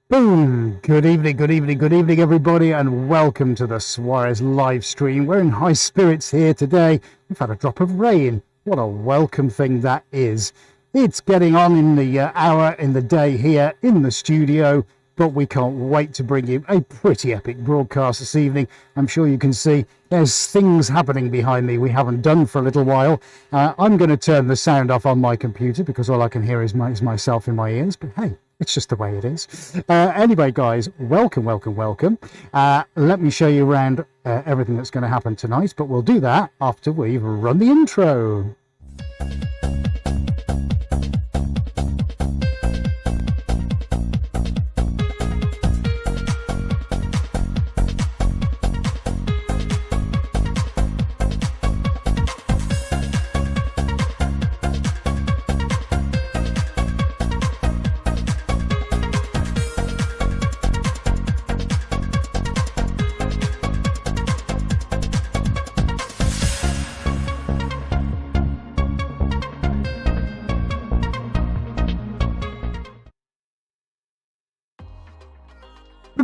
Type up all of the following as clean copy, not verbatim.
Boom! Good evening, everybody, and welcome to the Suarez live stream. We're in high spirits here today. We've had a drop of rain. What a welcome thing that is. It's getting on in the hour in the day here in the studio, but we can't wait to bring you a pretty epic broadcast this evening. I'm sure you can see there's things happening behind me we haven't done for a little while. I'm going to turn the sound off on my computer because all I can hear is myself in my ears, but hey, it's just the way it is. Anyway, guys, welcome. Let me show you around everything that's going to happen tonight, but we'll do that after we've run the intro.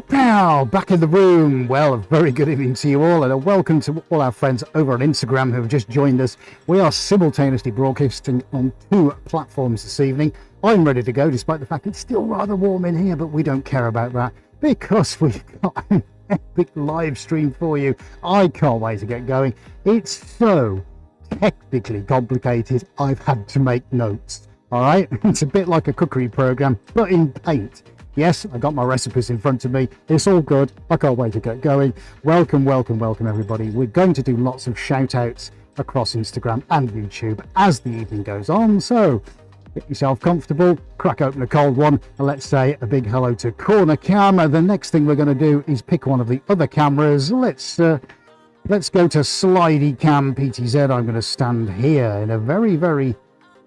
Now, back in the room. Well, a very good evening to you all, and a welcome to all our friends over on Instagram who have just joined us. We are simultaneously broadcasting on 2 platforms this evening. I'm ready to go, despite the fact it's still rather warm in here, but we don't care about that because we've got an epic live stream for you. I can't wait to get going. It's so technically complicated, I've had to make notes. All right, it's a bit like a cookery program, but in paint. Yes, I got my recipes in front of me. It's all good. I can't wait to get going. Welcome, everybody. We're going to do lots of shout outs across Instagram and YouTube as the evening goes on. So get yourself comfortable, crack open a cold one, and let's say a big hello to Corner Cam. The next thing we're going to do is pick one of the other cameras. Let's go to Slidey Cam PTZ. I'm going to stand here in a very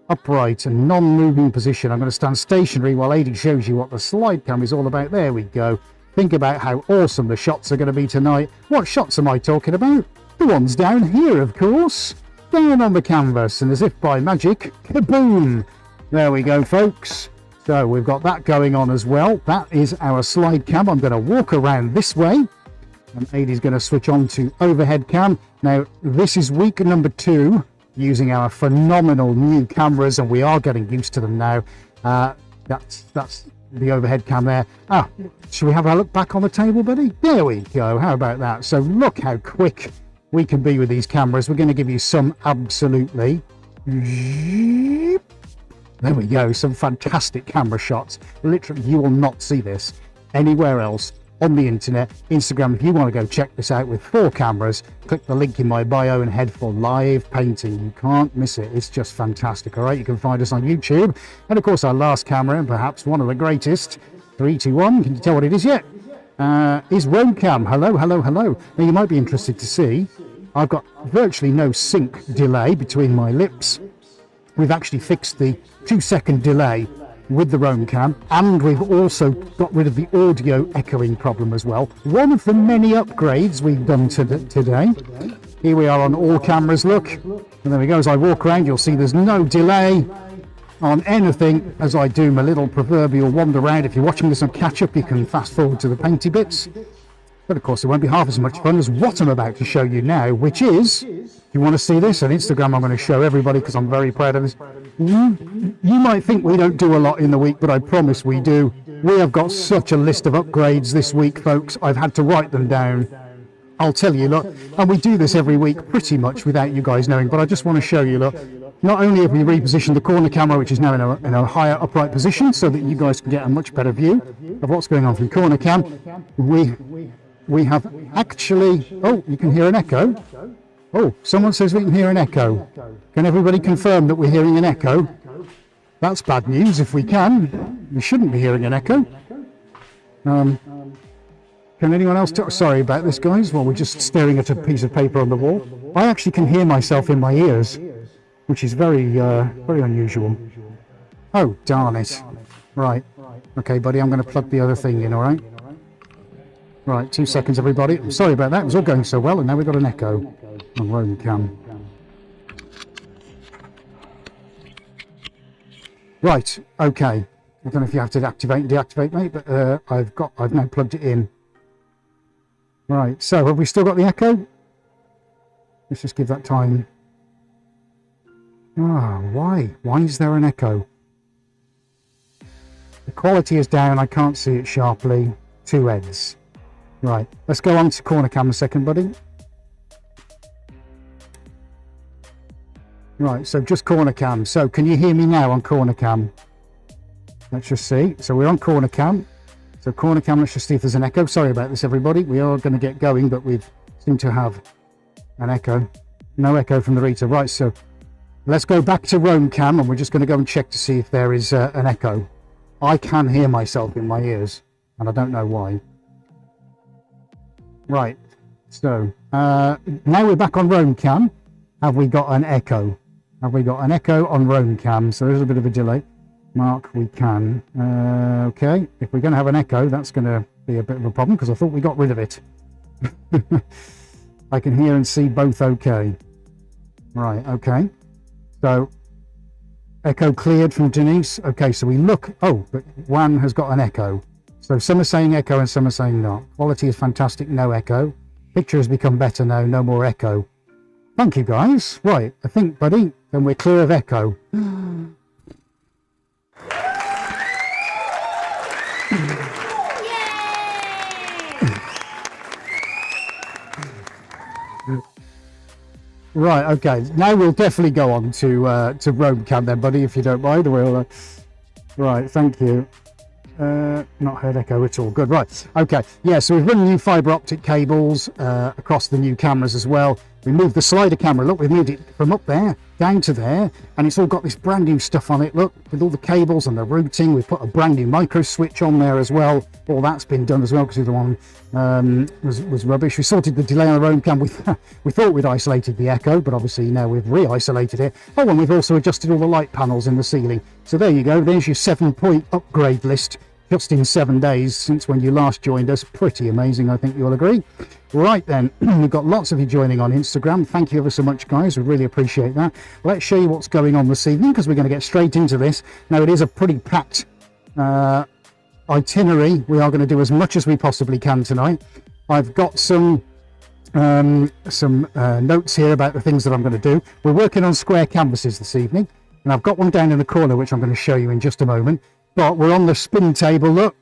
upright and non-moving position. I'm going to stand stationary while Adi shows you what the slide cam is all about. There we go. Think about how awesome the shots are going to be tonight. What shots am I talking about? The ones down here, of course. Down on the canvas, and as if by magic, kaboom! There we go, folks. So we've got that going on as well. That is our slide cam. I'm going to walk around this way, and Adi's going to switch on to overhead cam. Now, this is week number 2. Using our phenomenal new cameras, and we are getting used to them now. That's the overhead cam there. Should we have a look back on the table, buddy? There we go. How about that? So look how quick we can be with these cameras. We're going to give you some absolutely... There we go. Some fantastic camera shots. Literally, you will not see this anywhere else on the internet. Instagram, if you want to go check this out with 4 cameras, click the link in my bio and head for live painting. You can't miss it. It's just fantastic. All right, you can find us on YouTube, and of course our last camera, and perhaps one of the greatest, 3, 2, 1, can you tell what it is yet? Is Roadcam. Hello. Now you might be interested to see I've got virtually no sync delay between my lips. We've actually fixed the 2-second delay with the Roam Cam, and we've also got rid of the audio echoing problem as well. One of the many upgrades we've done today. Here we are on all cameras, look, and there we go. As I walk around, you'll see there's no delay on anything as I do my little proverbial wander around. If you're watching this on catch up, you can fast forward to the painty bits, but of course it won't be half as much fun as what I'm about to show you now, which is, you want to see this on Instagram, I'm going to show everybody because I'm very proud of this. You might think we don't do a lot in the week, but I promise we do. We have got such a list of upgrades this week, folks. I've had to write them down. I'll tell you, look, and we do this every week pretty much without you guys knowing, but I just want to show you, look, not only have we repositioned the corner camera, which is now in a higher upright position so that you guys can get a much better view of what's going on from corner cam, we have actually, oh, you can hear an echo. Oh, someone says we can hear an echo. Can everybody confirm that we're hearing an echo? That's bad news if we can. We shouldn't be hearing an echo. Can anyone else talk? Sorry about this, guys. Well, we're just staring at a piece of paper on the wall. I actually can hear myself in my ears, which is very unusual. Oh, darn it. Right. Okay, buddy, I'm going to plug the other thing in, all right? Right, 2 seconds, everybody. I'm sorry about that. It was all going so well, and now we've got an echo on Roam Cam. Right, okay. I don't know if you have to activate and deactivate, mate, but I've now plugged it in. Right, so have we still got the echo? Let's just give that time. Ah, why? Why is there an echo? The quality is down, I can't see it sharply. 2 heads. Right, let's go on to corner cam a second, buddy. Right, so just corner cam. So can you hear me now on corner cam? Let's just see. So we're on corner cam. So corner cam, let's just see if there's an echo. Sorry about this, everybody. We are going to get going, but we seem to have an echo. No echo from the Rita. Right, so let's go back to roam cam, and we're just going to go and check to see if there is an echo. I can hear myself in my ears, and I don't know why. Right, so now we're back on roam cam. Have we got an echo? Have we got an echo on roam cam? So there's a bit of a delay. Mark, we can. Okay, if we're going to have an echo, that's going to be a bit of a problem because I thought we got rid of it. I can hear and see both okay. Right, okay. So, echo cleared from Denise. Okay, so we look... Oh, but Juan has got an echo. So some are saying echo and some are saying not. Quality is fantastic, no echo. Picture has become better now, no more echo. Thank you, guys. Right, I think, buddy, then we're clear of echo. Right, okay. Now we'll definitely go on to roam cam then, buddy, if you don't mind. We'll, right, thank you. Not heard echo at all. Good, right. Okay, yeah, so we've run new fibre optic cables across the new cameras as well. We moved the slider camera, look, we've moved it from up there down to there, and it's all got this brand new stuff on it, look, with all the cables and the routing. We've put a brand new micro switch on there as well. All that's been done as well, because the other one was rubbish. We sorted the delay on the roam cam. We thought we'd isolated the echo, but obviously now we've re-isolated it. Oh, and we've also adjusted all the light panels in the ceiling. So there you go, there's your 7-point upgrade list. Just in 7 days since when you last joined us. Pretty amazing, I think you'll agree. Right then, we've got lots of you joining on Instagram. Thank you ever so much, guys. We really appreciate that. Let's show you what's going on this evening, because we're going to get straight into this. Now, it is a pretty packed itinerary. We are going to do as much as we possibly can tonight. I've got some notes here about the things that I'm going to do. We're working on square canvases this evening, and I've got one down in the corner, which I'm going to show you in just a moment. But we're on the spin table, look.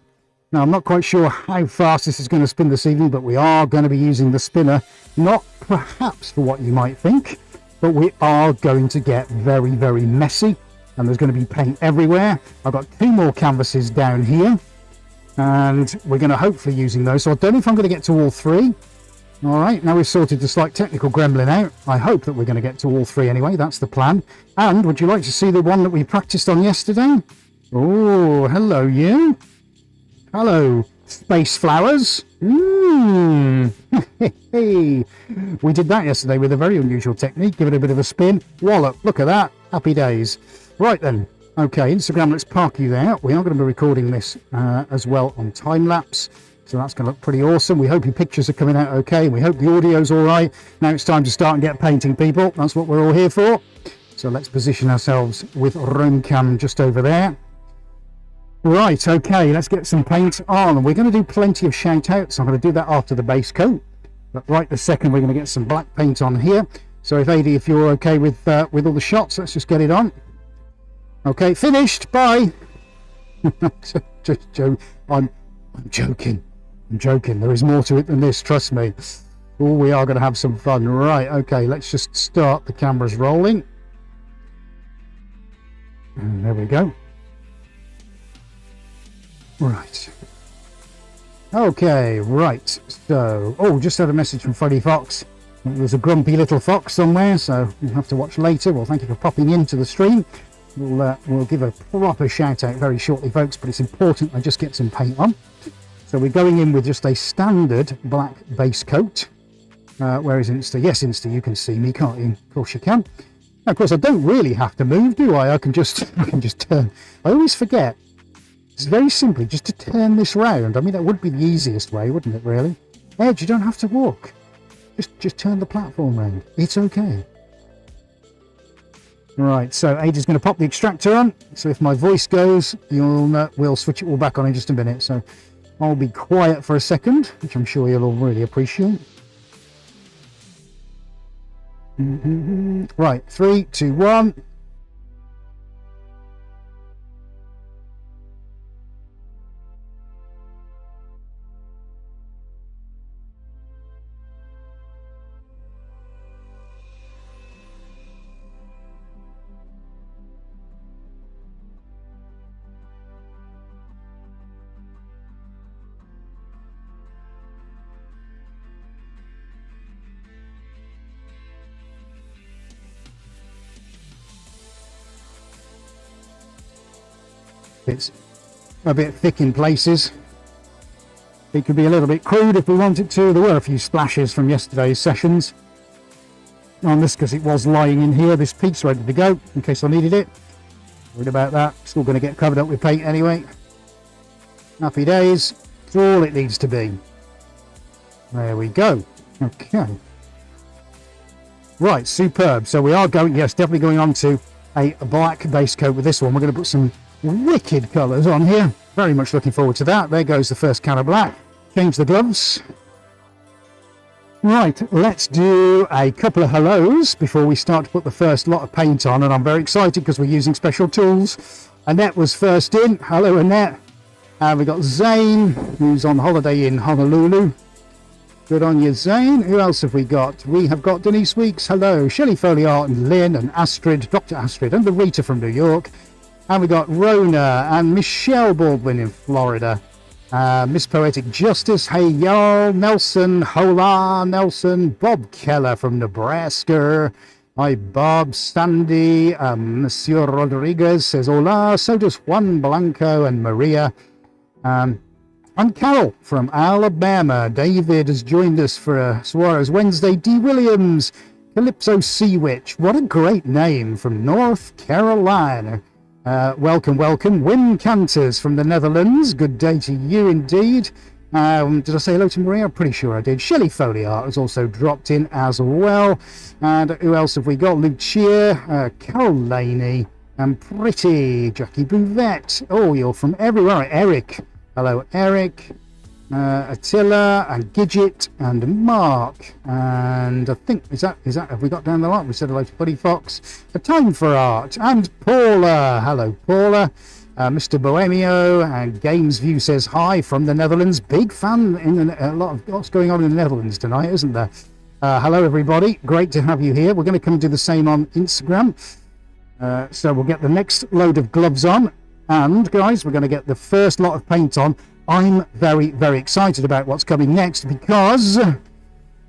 Now, I'm not quite sure how fast this is going to spin this evening, but we are going to be using the spinner, not perhaps for what you might think, but we are going to get very, very messy, and there's going to be paint everywhere. I've got 2 more canvases down here, and we're going to hopefully using those. So I don't know if I'm going to get to all 3. All right, now we've sorted the slight technical gremlin out. I hope that we're going to get to all 3 anyway. That's the plan. And would you like to see the one that we practiced on yesterday? Oh, hello, you. Hello, space flowers. Hey. We did that yesterday with a very unusual technique. Give it a bit of a spin. Wallop, look at that. Happy days. Right then. Okay, Instagram, let's park you there. We are going to be recording this as well on time-lapse. So that's going to look pretty awesome. We hope your pictures are coming out okay. We hope the audio's all right. Now it's time to start and get painting, people. That's what we're all here for. So let's position ourselves with roam cam just over there. Right, okay, let's get some paint on. We're going to do plenty of shout outs. I'm going to do that after the base coat. But right this second, we're going to get some black paint on here. So if you're okay with all the shots, let's just get it on. Okay, finished. Bye. Just joke. I'm joking. I'm joking. There is more to it than this, trust me. Oh, we are going to have some fun. Right, okay, let's just start. The camera's rolling. And there we go. Right. Okay, right. So, oh, just had a message from Freddy Fox. There's a grumpy little fox somewhere, so you'll have to watch later. Well, thank you for popping into the stream. We'll give a proper shout out very shortly, folks, but it's important I just get some paint on. So we're going in with just a standard black base coat. Where is Insta? Yes, Insta, you can see me, can't you? Of course you can. Now, of course, I don't really have to move, do I? I can just turn. I always forget. It's very simply just to turn this round. I mean, that would be the easiest way, wouldn't it, really? Edge, you don't have to walk. Just turn the platform round. It's okay. Right, so Ada's going to pop the extractor on. So if my voice goes, we'll switch it all back on in just a minute. So I'll be quiet for a second, which I'm sure you'll all really appreciate. Right, 3, 2, 1. It's a bit thick in places. It could be a little bit crude if we wanted to. There were a few splashes from yesterday's sessions on this because it was lying in here. This peak's ready to go in case I needed it. Worried about that. Still going to get covered up with paint anyway. Happy days. It's all it needs to be. There we go. Okay. Right, superb. So we are going, yes, definitely going on to a black base coat with this one. We're going to put some wicked colours on here. Very much looking forward to that. There goes the first can of black. Change the gloves. Right, let's do a couple of hellos before we start to put the first lot of paint on, and I'm very excited because we're using special tools. Annette was first in. Hello, Annette. And we got Zane, who's on holiday in Honolulu. Good on you, Zane. Who else have we got? We have got Denise Weeks. Hello. Shelley Foley-Art and Lynn and Astrid, Dr. Astrid, and the Rita from New York. And we got Rona and Michelle Baldwin in Florida. Miss Poetic Justice, hey y'all, Nelson, hola, Nelson, Bob Keller from Nebraska. Hi, Bob, Sandy, Monsieur Rodriguez says hola, so does Juan Blanco and Maria. And Carol from Alabama. David has joined us for Suarez Wednesday. D. Williams, Calypso Sea Witch, what a great name, from North Carolina. Welcome, welcome. Wim Canters from the Netherlands. Good day to you indeed. Did I say hello to Maria? I'm pretty sure I did. Shelley Foley-Art has also dropped in as well. And who else have we got? Lucia, Carol Laney, and Pretty, Jackie Bouvette. Oh, you're from everywhere. Eric. Hello, Eric. Attila and Gidget and Mark, and I think is that have we got down the line? We said hello to Buddy Fox. A Time for Art and Paula. Hello, Paula. Mr. Bohemio and Games View says hi from the Netherlands. Big fan in a lot of what's going on in the Netherlands tonight, isn't there? Hello, everybody. Great to have you here. We're going to come and do the same on Instagram. So we'll get the next load of gloves on, and guys, we're going to get the first lot of paint on. I'm very, very excited about what's coming next because,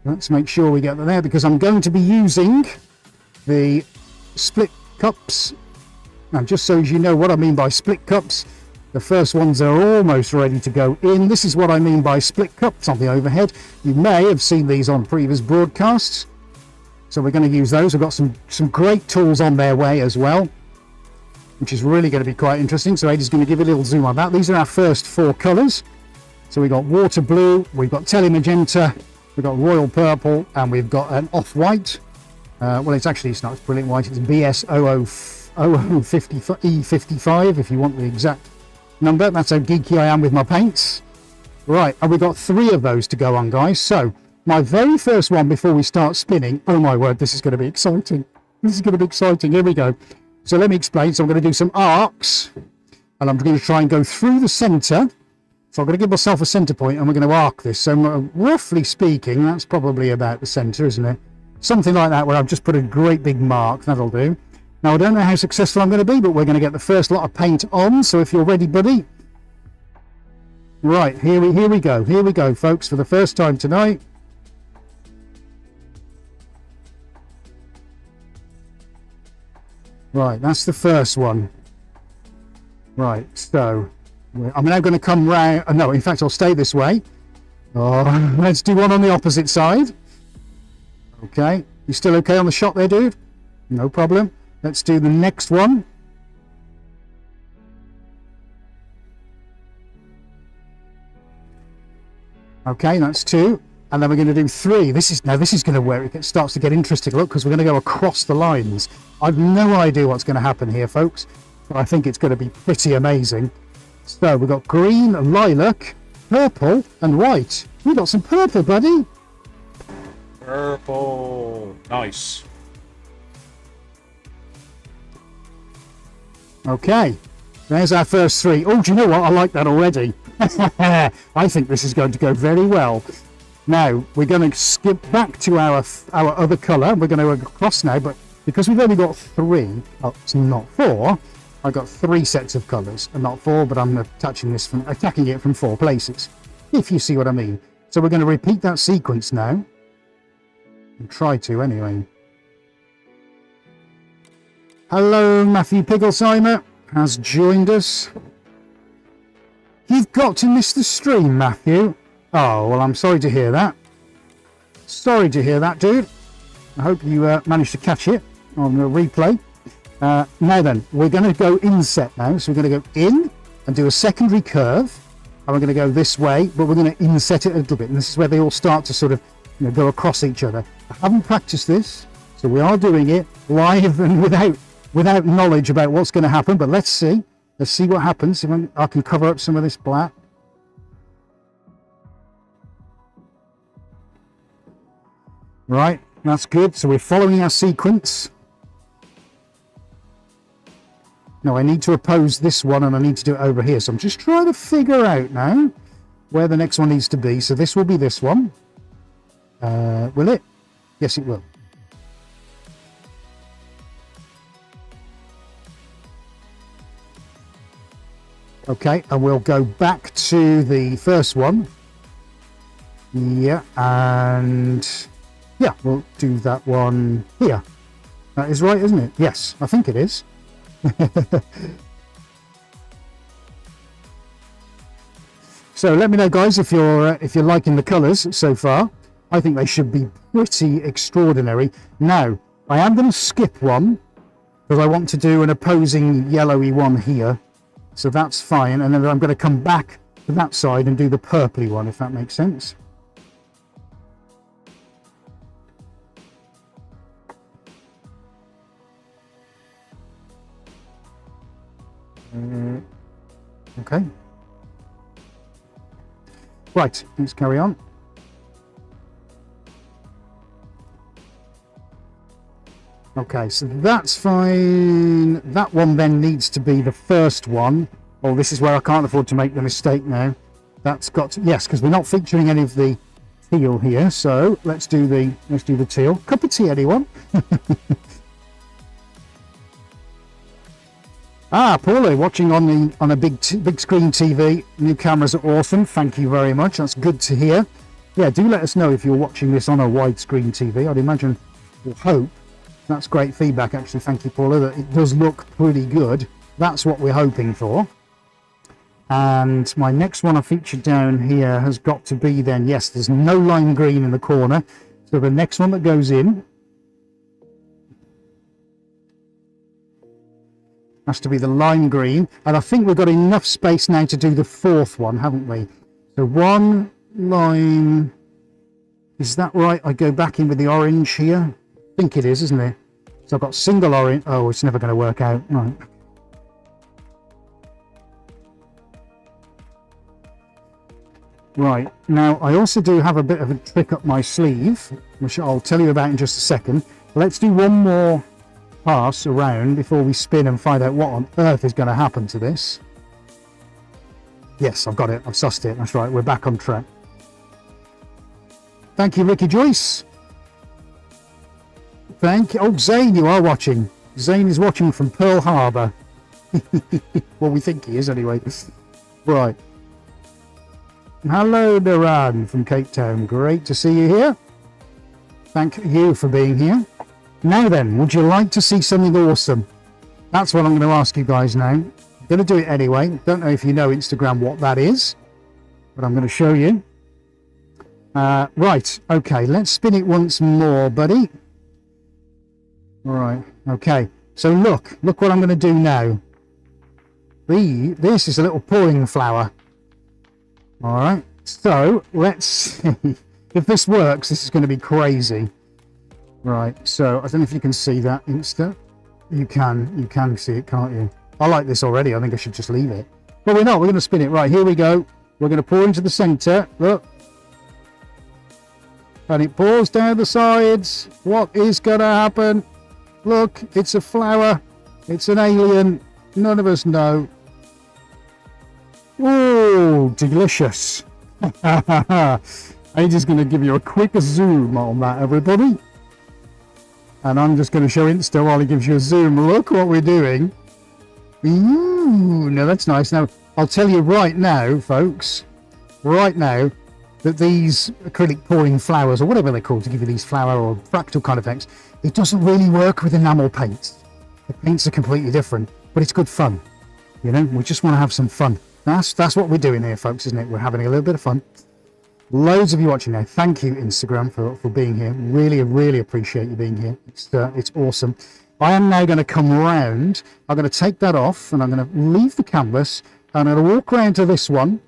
let's make sure we get there, because I'm going to be using the split cups. Now, just so as you know what I mean by split cups, the first ones are almost ready to go in. This is what I mean by split cups on the overhead. You may have seen these on previous broadcasts. So we're going to use those. We've got some great tools on their way as well, which is really going to be quite interesting. So Ada's going to give a little zoom on that. These are our first 4 colours. So we've got water blue, we've got telemagenta, we've got royal purple, and we've got an off-white. Well, it's not, it's brilliant white. It's BS 0050E55 if you want the exact number. That's how geeky I am with my paints. Right, and we've got 3 of those to go on, guys. So my very first one before we start spinning, oh my word, this is going to be exciting. This is going to be exciting. Here we go. So let me explain. So I'm going to do some arcs, and I'm going to try and go through the centre. So I'm going to give myself a centre point, and we're going to arc this. So roughly speaking, that's probably about the centre, isn't it? Something like that, where I've just put a great big mark. That'll do. Now, I don't know how successful I'm going to be, but we're going to get the first lot of paint on. So if you're ready, buddy. Right, here we go. Here we go, folks, for the first time tonight. Right, that's the first one. Right, so I'm now going to come round. No, in fact, I'll stay this way. Oh, let's do one on the opposite side. Okay, you still okay on the shot there, dude? No problem. Let's do the next one. Okay, that's 2. and then we're going to do 3. This is going to where it starts to get interesting. Look, because we're going to go across the lines. I've no idea what's going to happen here, folks, but I think it's going to be pretty amazing. So we've got green, lilac, purple, and white. We've got some purple, buddy. Purple. Nice. Okay, there's our first 3. Oh, do you know what? I like that already. I think this is going to go very well. Now, we're going to skip back to our other colour. We're going to go across now, but because we've only got 3, oh, it's not 4, I've got 3 sets of colours, and not 4, but I'm attacking it from 4 places, if you see what I mean. So we're going to repeat that sequence now, and try to anyway. Hello, Matthew Pigglesheimer has joined us. You've got to miss the stream, Matthew. Oh, well, I'm sorry to hear that. Sorry to hear that, dude. I hope you managed to catch it on the replay. Now then, we're going to go inset now. So we're going to go in and do a secondary curve. And we're going to go this way, but we're going to inset it a little bit. And this is where they all start to sort of go across each other. I haven't practiced this, so we are doing it live and without knowledge about what's going to happen. But let's see. Let's see what happens. If I can cover up some of this black. Right, that's good. So we're following our sequence. Now I need to oppose this one and I need to do it over here. So I'm just trying to figure out now where the next one needs to be. So this will be this one. Will it? Yes, it will. Okay, and we'll go back to the first one. Yeah, and yeah, we'll do that one here. That is right, isn't it? Yes, I think it is. So let me know, guys, if you're liking the colours so far. I think they should be pretty extraordinary. Now, I am going to skip one because I want to do an opposing yellowy one here. So that's fine, and then I'm going to come back to that side and do the purpley one, if that makes sense. Okay. Right, let's carry on. Okay, so that's fine. That one then needs to be the first one. Oh, this is where I can't afford to make the mistake now. That's got to, yes, because we're not featuring any of the teal here. So let's do the teal. Cup of tea, anyone? Paula, watching on a big screen TV. New cameras are awesome. Thank you very much. That's good to hear. Yeah, do let us know if you're watching this on a widescreen TV. I'd imagine or hope. That's great feedback, actually. Thank you, Paula. That it does look pretty good. That's what we're hoping for. And my next one I featured down here has got to be then, yes, there's no lime green in the corner. So the next one that goes in has to be the lime green. And I think we've got enough space now to do the fourth one, haven't we? So one lime, is that right? I go back in with the orange here. I think it is, isn't it? So I've got single orange. Oh, it's never going to work out. Right. Right, now I also do have a bit of a trick up my sleeve, which I'll tell you about in just a second. Let's do one more pass around before we spin and find out what on earth is going to happen to this. Yes, I've got it. I've sussed it. That's right. We're back on track. Thank you, Ricky Joyce. Thank you. Oh, Zane, you are watching. Zane is watching from Pearl Harbor. Well, we think he is anyway. Right. Hello, Naran from Cape Town. Great to see you here. Thank you for being here. Now then, would you like to see something awesome? That's what I'm going to ask you guys now. I'm going to do it anyway. Don't know if you know Instagram what that is, but I'm going to show you. Right. Okay, let's spin it once more, buddy. All right. Okay. So look what I'm going to do now. This is a little pouring flower. All right. So let's see. If this works, this is going to be crazy. Right, so I don't know if you can see that Insta. You can see it, can't you? I like this already. I think I should just leave it. But we're not. We're going to spin it. Right, here we go. We're going to pour into the center. Look. And it pours down the sides. What is going to happen? Look, it's a flower. It's an alien. None of us know. Oh, delicious. I'm just going to give you a quick zoom on that, everybody. And I'm just going to show Insta while he gives you a zoom. Look what we're doing. Ooh, no, that's nice. Now, I'll tell you right now, folks, right now, that these acrylic pouring flowers, or whatever they're called, to give you these flower or fractal kind of effects, it doesn't really work with enamel paints. The paints are completely different, but it's good fun. You know, we just want to have some fun. That's what we're doing here, folks, isn't it? We're having a little bit of fun. Loads of you watching now. Thank you, Instagram, for being here. Really appreciate you being here. It's awesome. I am now going to come around. I'm going to take that off, and I'm going to leave the canvas, and I'm going to walk around to this one.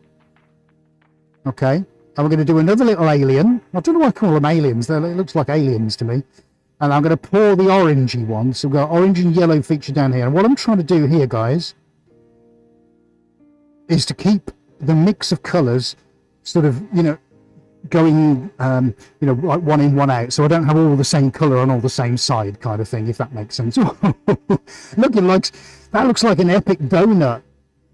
Okay. And we're going to do another little alien. I don't know why I call them aliens. It looks like aliens to me. And I'm going to pour the orangey one. So we've got orange and yellow feature down here. And what I'm trying to do here, guys, is to keep the mix of colours sort of, you know, going, you know, like one in, one out. So I don't have all the same colour on all the same side kind of thing, if that makes sense. That looks like an epic donut.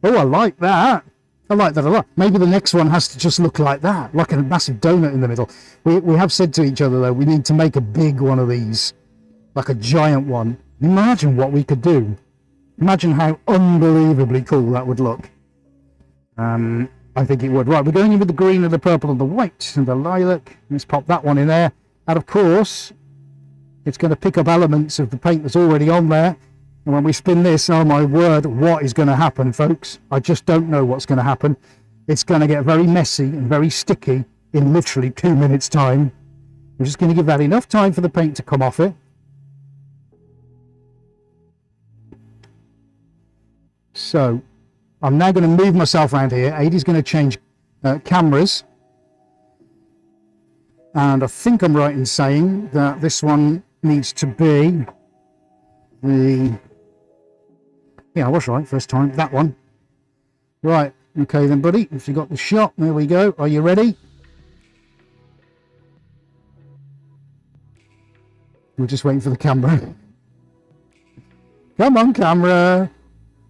Oh, I like that. I like that a lot. Maybe the next one has to just look like that, like a massive donut in the middle. We have said to each other, though, we need to make a big one of these, like a giant one. Imagine what we could do. Imagine how unbelievably cool that would look. I think it would. Right, we're going in with the green and the purple and the white and the lilac. Let's pop that one in there. And of course, it's going to pick up elements of the paint that's already on there. And when we spin this, oh my word, what is going to happen, folks? I just don't know what's going to happen. It's going to get very messy and very sticky in literally 2 minutes' time. We're just going to give that enough time for the paint to come off it. So I'm now going to move myself around here. Adie's going to change cameras. And I think I'm right in saying that this one needs to be the... Yeah, I was right first time. That one. Right. Okay then, buddy. If you got the shot, there we go. Are you ready? We're just waiting for the camera. Come on, camera.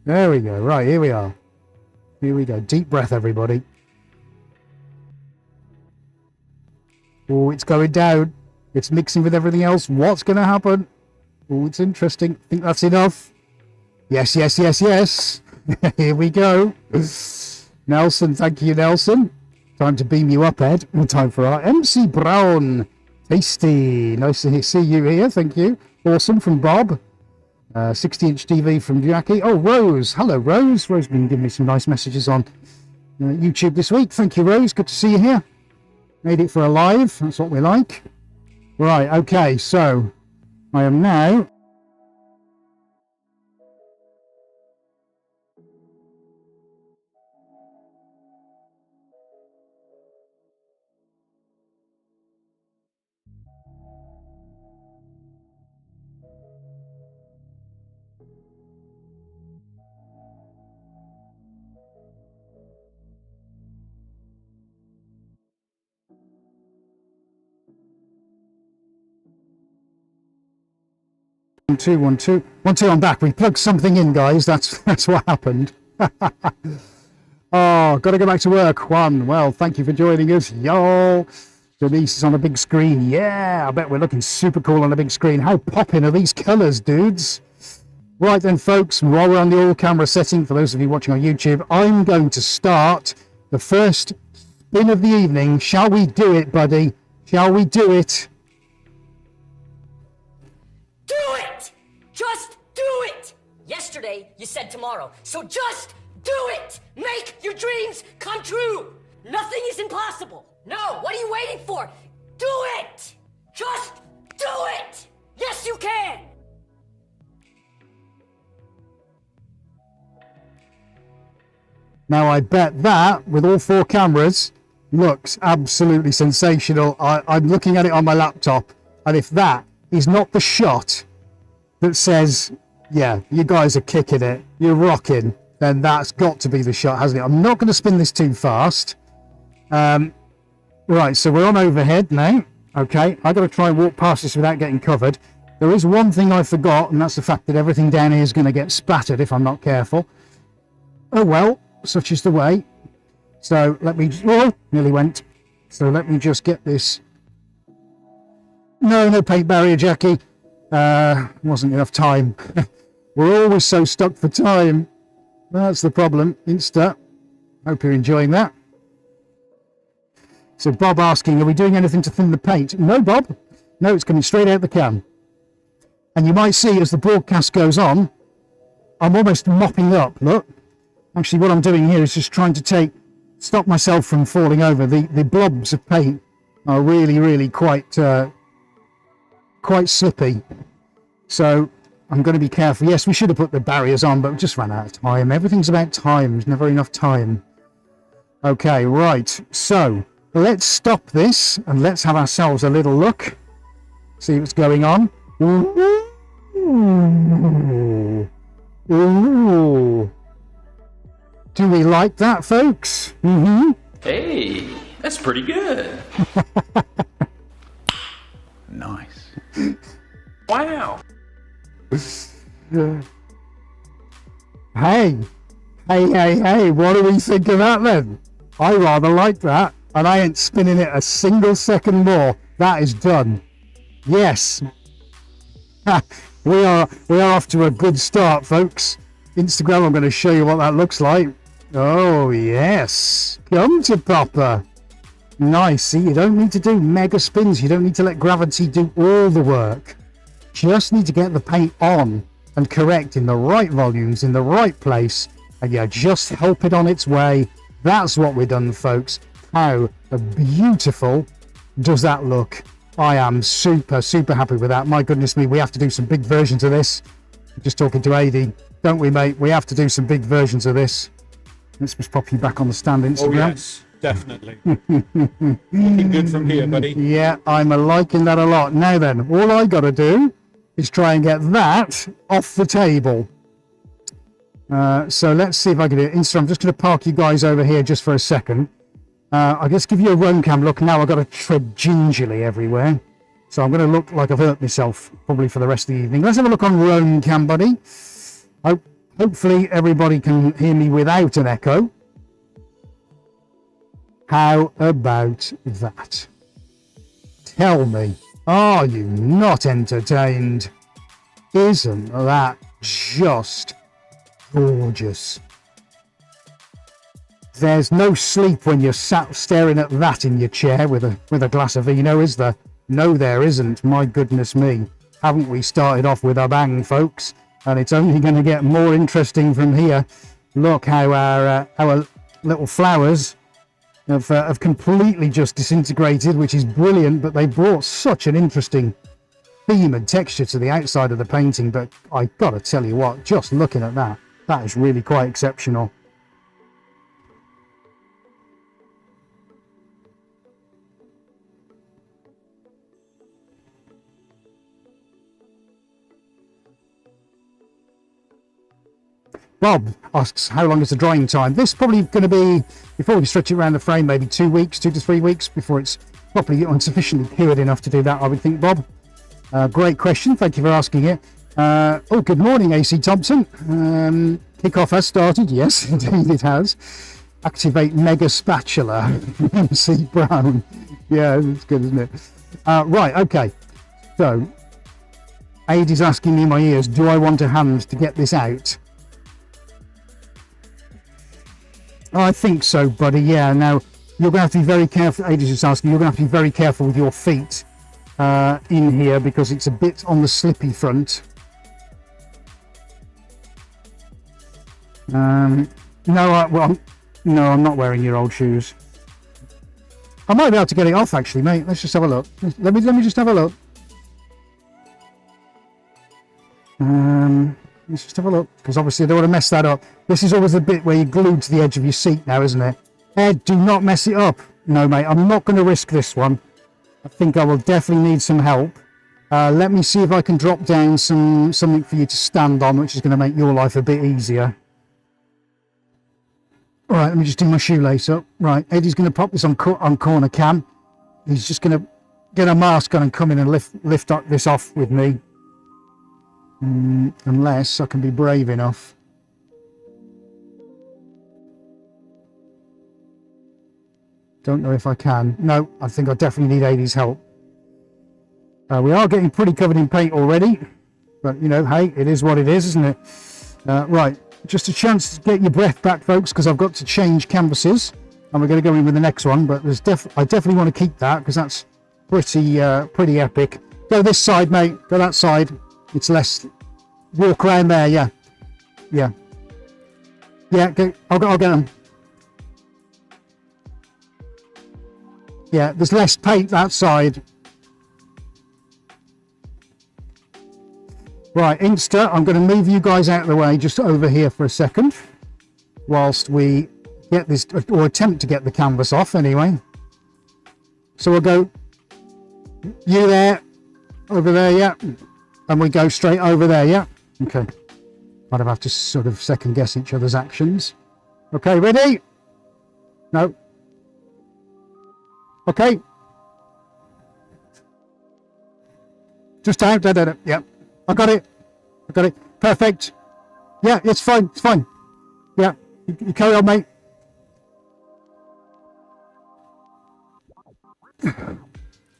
There we go. Right, here we are. Here we go. Deep breath, everybody. Oh, it's going down. It's mixing with everything else. What's going to happen? Oh, it's interesting. I think that's enough. Yes, yes, yes, yes. Here we go. Nelson, thank you, Nelson. Time to beam you up, Ed. Time for our MC Brown. Tasty. Nice to see you here. Thank you. Awesome from Bob. 60-inch TV from Jackie. Oh, Rose. Hello, Rose. Rose been giving me some nice messages on YouTube this week. Thank you, Rose. Good to see you here. Made it for a live. That's what we like. Right. Okay. So I am now... One, two. I'm back. We plugged something in, guys. That's what happened. Oh, got to go back to work. Well, thank you for joining us, y'all. Denise is on a big screen. Yeah, I bet we're looking super cool on a big screen. How popping are these colours, dudes? Right then, folks, while we're on the all-camera setting, for those of you watching on YouTube, I'm going to start the first spin of the evening. Shall we do it, buddy? Shall we do it? Do it! Just do it! Yesterday, you said tomorrow, so just do it! Make your dreams come true! Nothing is impossible! No, what are you waiting for? Do it! Just do it! Yes, you can! Now, I bet that, with all 4 cameras, looks absolutely sensational. I'm looking at it on my laptop, and if that is not the shot that says, yeah, you guys are kicking it, you're rocking, then that's got to be the shot, hasn't it? I'm not going to spin this too fast. Right, so we're on overhead now. Okay, I've got to try and walk past this without getting covered. There is one thing I forgot, and that's the fact that everything down here is going to get spattered if I'm not careful. Oh well, such is the way. So let me, oh, nearly went. So let me just get this. No paint barrier, Jackie. Wasn't enough time. We're always so stuck for time. That's the problem. Insta. Hope you're enjoying that. So Bob asking, are we doing anything to thin the paint? No, Bob. No, it's coming straight out the can. And you might see as the broadcast goes on, I'm almost mopping up. Look. Actually, what I'm doing here is just trying to stop myself from falling over. The blobs of paint are really quite slippy. So I'm going to be careful. Yes, we should have put the barriers on, but we just ran out of time. Everything's about time. There's never enough time. Okay, right. So let's stop this and let's have ourselves a little look. See what's going on. Ooh. Do we like that, folks? Mm-hmm. Hey, that's pretty good. Nice. Wow. Hey, what do we think of that then? I rather like that, and I ain't spinning it a single second more. That is done. Yes. We are off to a good start, folks. Instagram, I'm going to show you what that looks like. Oh, yes. Come to Papa. Nice. See, you don't need to do mega spins. You don't need to let gravity do all the work. Just need to get the paint on and correct in the right volumes, in the right place, and yeah, just help it on its way. That's what we're done, folks. How beautiful does that look? I am super happy with that. My goodness me, we have to do some big versions of this. Just talking to AD, don't we, mate? We have to do some big versions of this. Let's just pop you back on the stand, Instagram. Oh, yes, definitely. Looking good from here, buddy. Yeah, I'm liking that a lot. Now then, all I got to do is try and get that off the table. So let's see if I can do it. Insta, I'm just going to park you guys over here just for a second. I'll just give you a roam cam look. Now I've got to tread gingerly everywhere. So I'm going to look like I've hurt myself probably for the rest of the evening. Let's have a look on roam cam, buddy. Hopefully everybody can hear me without an echo. How about that? Tell me, are you not entertained? Isn't that just gorgeous? There's no sleep when you're sat staring at that in your chair with a glass of vino, is there? No, there isn't. My goodness me. Haven't we started off with a bang, folks? And it's only going to get more interesting from here. Look how our little flowers have completely just disintegrated, which is brilliant, but they brought such an interesting theme and texture to the outside of the painting. But I gotta tell you what, just looking at that is really quite exceptional. Bob asks, how long is the drying time? This is probably going to be, before we stretch it around the frame, maybe 2 weeks, 2 to 3 weeks before it's properly sufficiently cured enough to do that, I would think, Bob. Great question. Thank you for asking it. Oh, good morning, AC Thompson. Kickoff has started. Yes, indeed it has. Activate Mega Spatula. MC Brown. Yeah, that's good, isn't it? Right, okay. So, Aid is asking me in my ears, do I want a hand to get this out? I think so, buddy. Yeah. Now you're going to have to be very careful. Aid is just asking. You're going to have to be very careful with your feet in here because it's a bit on the slippy front. No, I'm not wearing your old shoes. I might be able to get it off, actually, mate. Let's just have a look. Let me just have a look. Let's just have a look, because obviously I don't want to mess that up. This is always the bit where you're glued to the edge of your seat now, isn't it? Ed, do not mess it up. no, mate, I'm not going to risk this one. I think I will definitely need some help. Let me see if I can drop down something for you to stand on, which is going to make your life a bit easier. All right, let me just do my shoelace up. Right, Eddie's going to pop this on corner cam. He's just going to get a mask on and come in and lift this off with me. Unless I can be brave enough. Don't know if I can. No, I think I definitely need Eddie's help. We are getting pretty covered in paint already. But, you know, hey, it is what it is, isn't it? Right, just a chance to get your breath back, folks, because I've got to change canvases. And we're going to go in with the next one. But I definitely want to keep that, because that's pretty epic. Go this side, mate. Go that side. It's less... Walk around there, yeah. Yeah. Yeah, go. I'll get them. Yeah, there's less paint that side. Right, Insta, I'm going to move you guys out of the way just over here for a second. Whilst we get this, or attempt to get the canvas off anyway. So we'll go, you there, over there, yeah. And we go straight over there, yeah. Okay. Might have to sort of second guess each other's actions. Okay, ready? No. Okay. Just down. Yeah. I got it. Perfect. Yeah, it's fine. It's fine. Yeah. You carry on, mate.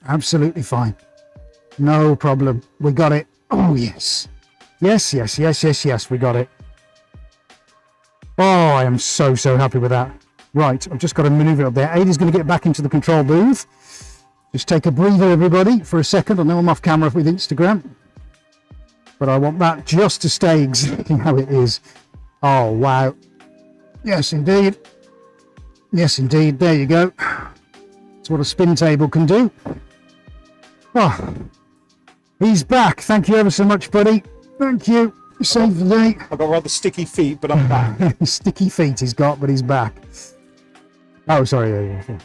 Absolutely fine. No problem. We got it. Oh, yes. Yes. We got it. Oh, I am so happy with that. Right, I've just got to maneuver up there. Ada's going to get back into the control booth. Just take a breather, everybody, for a second. I know I'm off camera with Instagram. But I want that just to stay exactly how it is. Oh, wow. Yes, indeed. Yes, indeed. There you go. That's what a spin table can do. Oh, he's back. Thank you ever so much, buddy. Thank you. You saved the day. I've got rather sticky feet, but I'm back. Sticky feet he's got, but he's back. Oh, sorry. Yeah.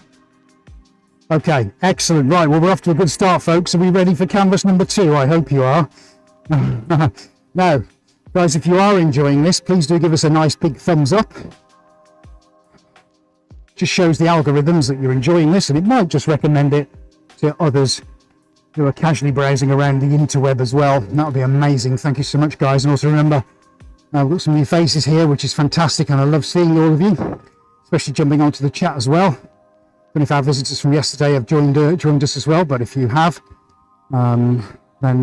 Okay, excellent. Right, well, we're off to a good start, folks. Are we ready for canvas number 2? I hope you are. Now, guys, if you are enjoying this, please do give us a nice big thumbs up. Just shows the algorithms that you're enjoying this, and it might just recommend it to others who are casually browsing around the interweb as well. That would be amazing. Thank you so much, guys. And also remember, we've got some new faces here, which is fantastic, and I love seeing all of you, especially jumping onto the chat as well. And if our visitors from yesterday have joined us as well, but if you have, then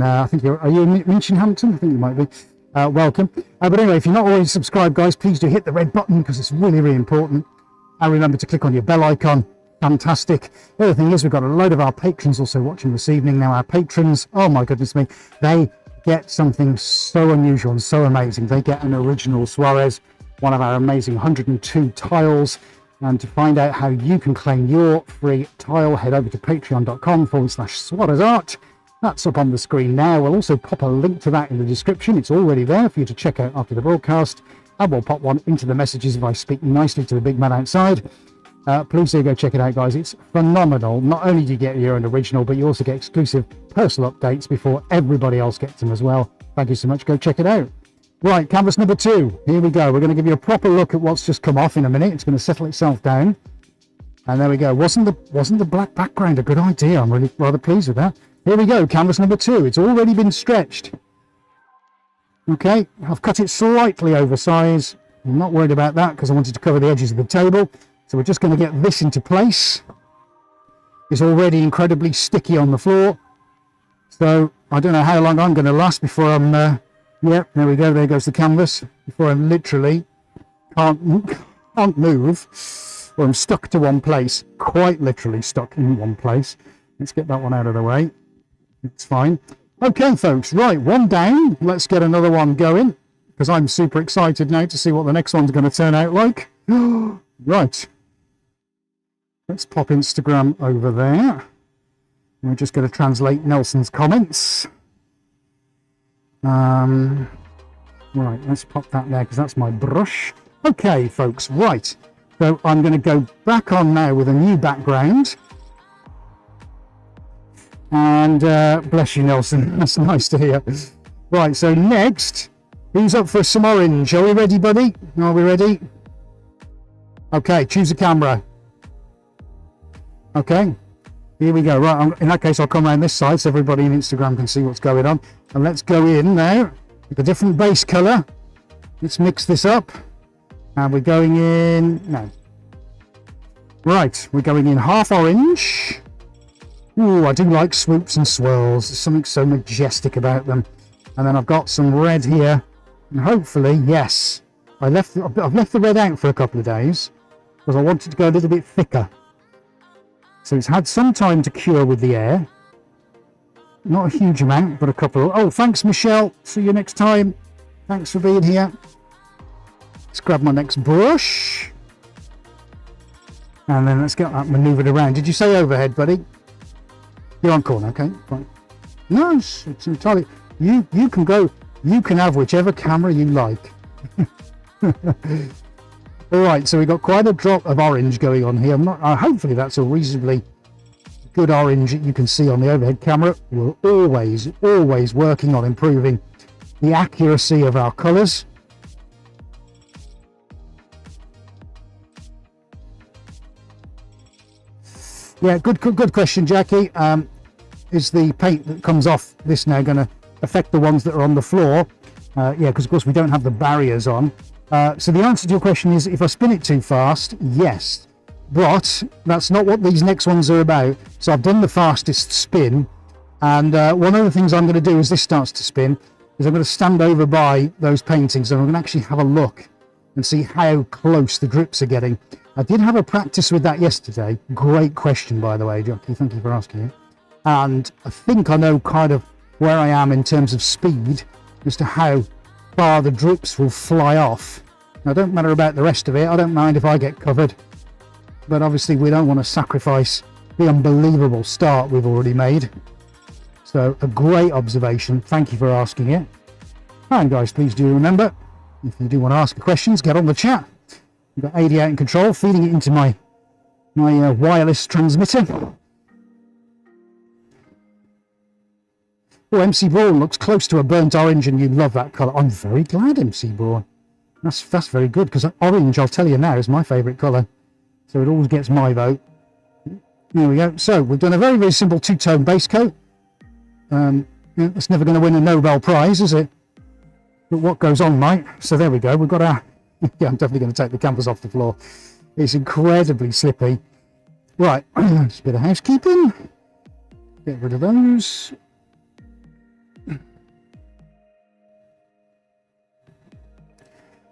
I think are you in Minchinhampton? I think you might be. Welcome. But anyway, if you're not already subscribed, guys, please do hit the red button, because it's really important. And remember to click on your bell icon. Fantastic. The other thing is, we've got a load of our patrons also watching this evening. Now, our patrons, oh my goodness me, they get something so unusual and so amazing. They get an original Suarez, one of our amazing 102 tiles. And to find out how you can claim your free tile, head over to patreon.com/SuarezArt. That's up on the screen now. We'll also pop a link to that in the description. It's already there for you to check out after the broadcast. And we'll pop one into the messages if I speak nicely to the big man outside. Please do go check it out, guys. It's phenomenal. Not only do you get your own original, but you also get exclusive personal updates before everybody else gets them as well. Thank you so much. Go check it out. Right, canvas number 2. Here we go. We're going to give you a proper look at what's just come off in a minute. It's going to settle itself down. And there we go. Wasn't the black background a good idea? I'm really rather pleased with that. Here we go. Canvas number 2. It's already been stretched. Okay, I've cut it slightly oversized. I'm not worried about that because I wanted to cover the edges of the table. So we're just going to get this into place. It's already incredibly sticky on the floor. So I don't know how long I'm going to last before I'm... yeah, there we go. There goes the canvas. Before I literally can't move. Or I'm stuck to one place. Quite literally stuck in one place. Let's get that one out of the way. It's fine. Okay, folks. Right, one down. Let's get another one going. Because I'm super excited now to see what the next one's going to turn out like. Right. Let's pop Instagram over there. We're just going to translate Nelson's comments. Right, let's pop that there because that's my brush. Okay, folks, right. So I'm going to go back on now with a new background. And bless you, Nelson. That's nice to hear. Right, so next, who's up for some orange? Are we ready, buddy? Are we ready? Okay, choose a camera. Okay, here we go. Right, in that case, I'll come around this side so everybody on Instagram can see what's going on. And let's go in now with a different base color. Let's mix this up. And we're going in, no. Right, we're going in half orange. Ooh, I do like swoops and swirls. There's something so majestic about them. And then I've got some red here. And hopefully, yes. I've left the red out for a couple of days because I wanted to go a little bit thicker. So it's had some time to cure with the air. Not a huge amount, but a couple. Oh, thanks, Michelle. See you next time. Thanks for being here. Let's grab my next brush. And then let's get that manoeuvred around. Did you say overhead, buddy? You're on corner, okay, fine. No, it's entirely, you can go, you can have whichever camera you like. All right, so we've got quite a drop of orange going on here. Hopefully that's a reasonably good orange that you can see on the overhead camera. We're always working on improving the accuracy of our colors. Yeah, good question, Jackie. Is the paint that comes off this now going to affect the ones that are on the floor? Yeah, because of course we don't have the barriers on. So the answer to your question is, if I spin it too fast, yes. But that's not what these next ones are about. So I've done the fastest spin. And one of the things I'm going to do as this starts to spin is I'm going to stand over by those paintings and I'm going to actually have a look and see how close the drips are getting. I did have a practice with that yesterday. Great question, by the way, Jackie. Thank you for asking it. And I think I know kind of where I am in terms of speed as to how far the drips will fly off. Now, don't matter about the rest of it. I don't mind if I get covered. But obviously, we don't want to sacrifice the unbelievable start we've already made. So, a great observation. Thank you for asking it. And guys, please do remember, if you do want to ask questions, get on the chat. We've got AD out in control, feeding it into my wireless transmitter. Oh, MC Braun looks close to a burnt orange and you love that colour. I'm very glad, MC Braun. That's very good, because orange, I'll tell you now, is my favourite colour. So it always gets my vote. There we go. So we've done a very, very simple two-tone base coat. It's never going to win a Nobel Prize, is it? But what goes on might. So there we go. We've got our... Yeah, I'm definitely going to take the canvas off the floor. It's incredibly slippy. Right, just a bit of housekeeping. Get rid of those.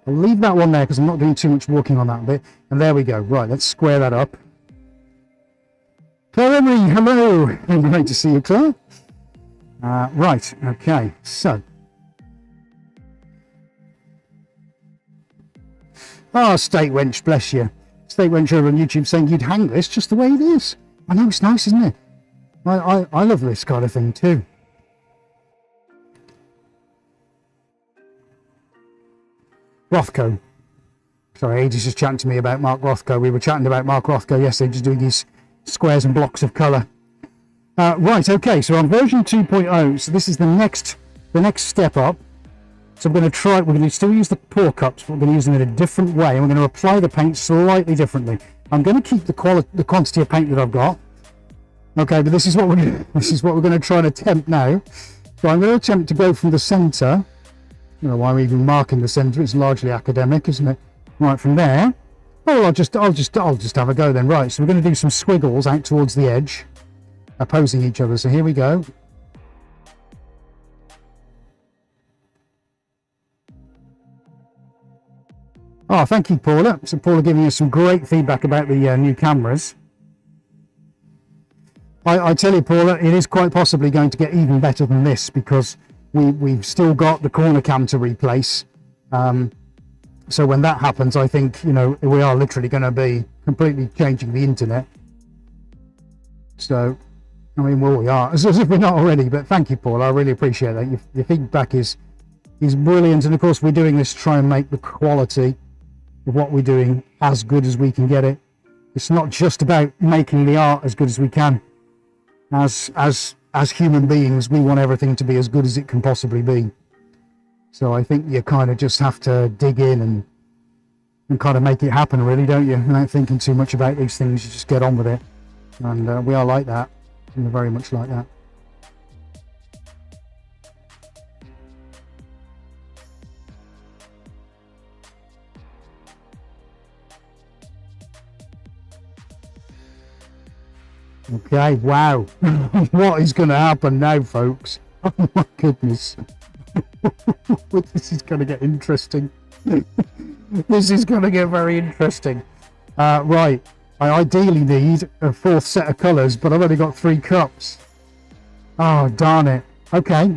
I'll leave that one there because I'm not doing too much walking on that bit. And there we go. Right, let's square that up. Claire Emery, hello. Great to see you, Claire. Right, okay, so. Oh, State Wench, bless you. State Wench over on YouTube saying you'd hang this just the way it is. I know, it's nice, isn't it? I love this kind of thing too. Rothko. Sorry, Aidy's just chatting to me about Mark Rothko. We were chatting about Mark Rothko yesterday, just doing these squares and blocks of colour. Right, okay, so on version 2.0, so this is the next step up. So we're going to still use the pour cups, but we're going to use them in a different way, and we're going to apply the paint slightly differently. I'm going to keep the quantity of paint that I've got. Okay, but this is what we're going to try and attempt now. So I'm going to attempt to go from the centre. I don't know why I'm even marking the centre. It's largely academic, isn't it? Right, from there. Oh, I'll just have a go then. Right, so we're going to do some squiggles out towards the edge, opposing each other. So here we go. Oh, thank you, Paula. So Paula giving us some great feedback about the new cameras. I tell you, Paula, it is quite possibly going to get even better than this, because we've still got the corner cam to replace. So when that happens, I think, we are literally going to be completely changing the internet. So, I mean, well, we are, as if we're not already, but thank you, Paula. I really appreciate that. Your feedback is brilliant. And of course, we're doing this to try and make the quality of what we're doing as good as we can get it. It's not just about making the art as good as we can. As human beings, we want everything to be as good as it can possibly be. So I think you kind of just have to dig in and kind of make it happen, really, don't you? Without thinking too much about these things, you just get on with it. And we are like that. We're very much like that. Okay, wow. What is going to happen now, folks? Oh my goodness. This is going to get interesting. This is going to get very interesting. Right, I ideally need a 4th set of colours, but I've only got 3 cups. Oh, darn it. Okay.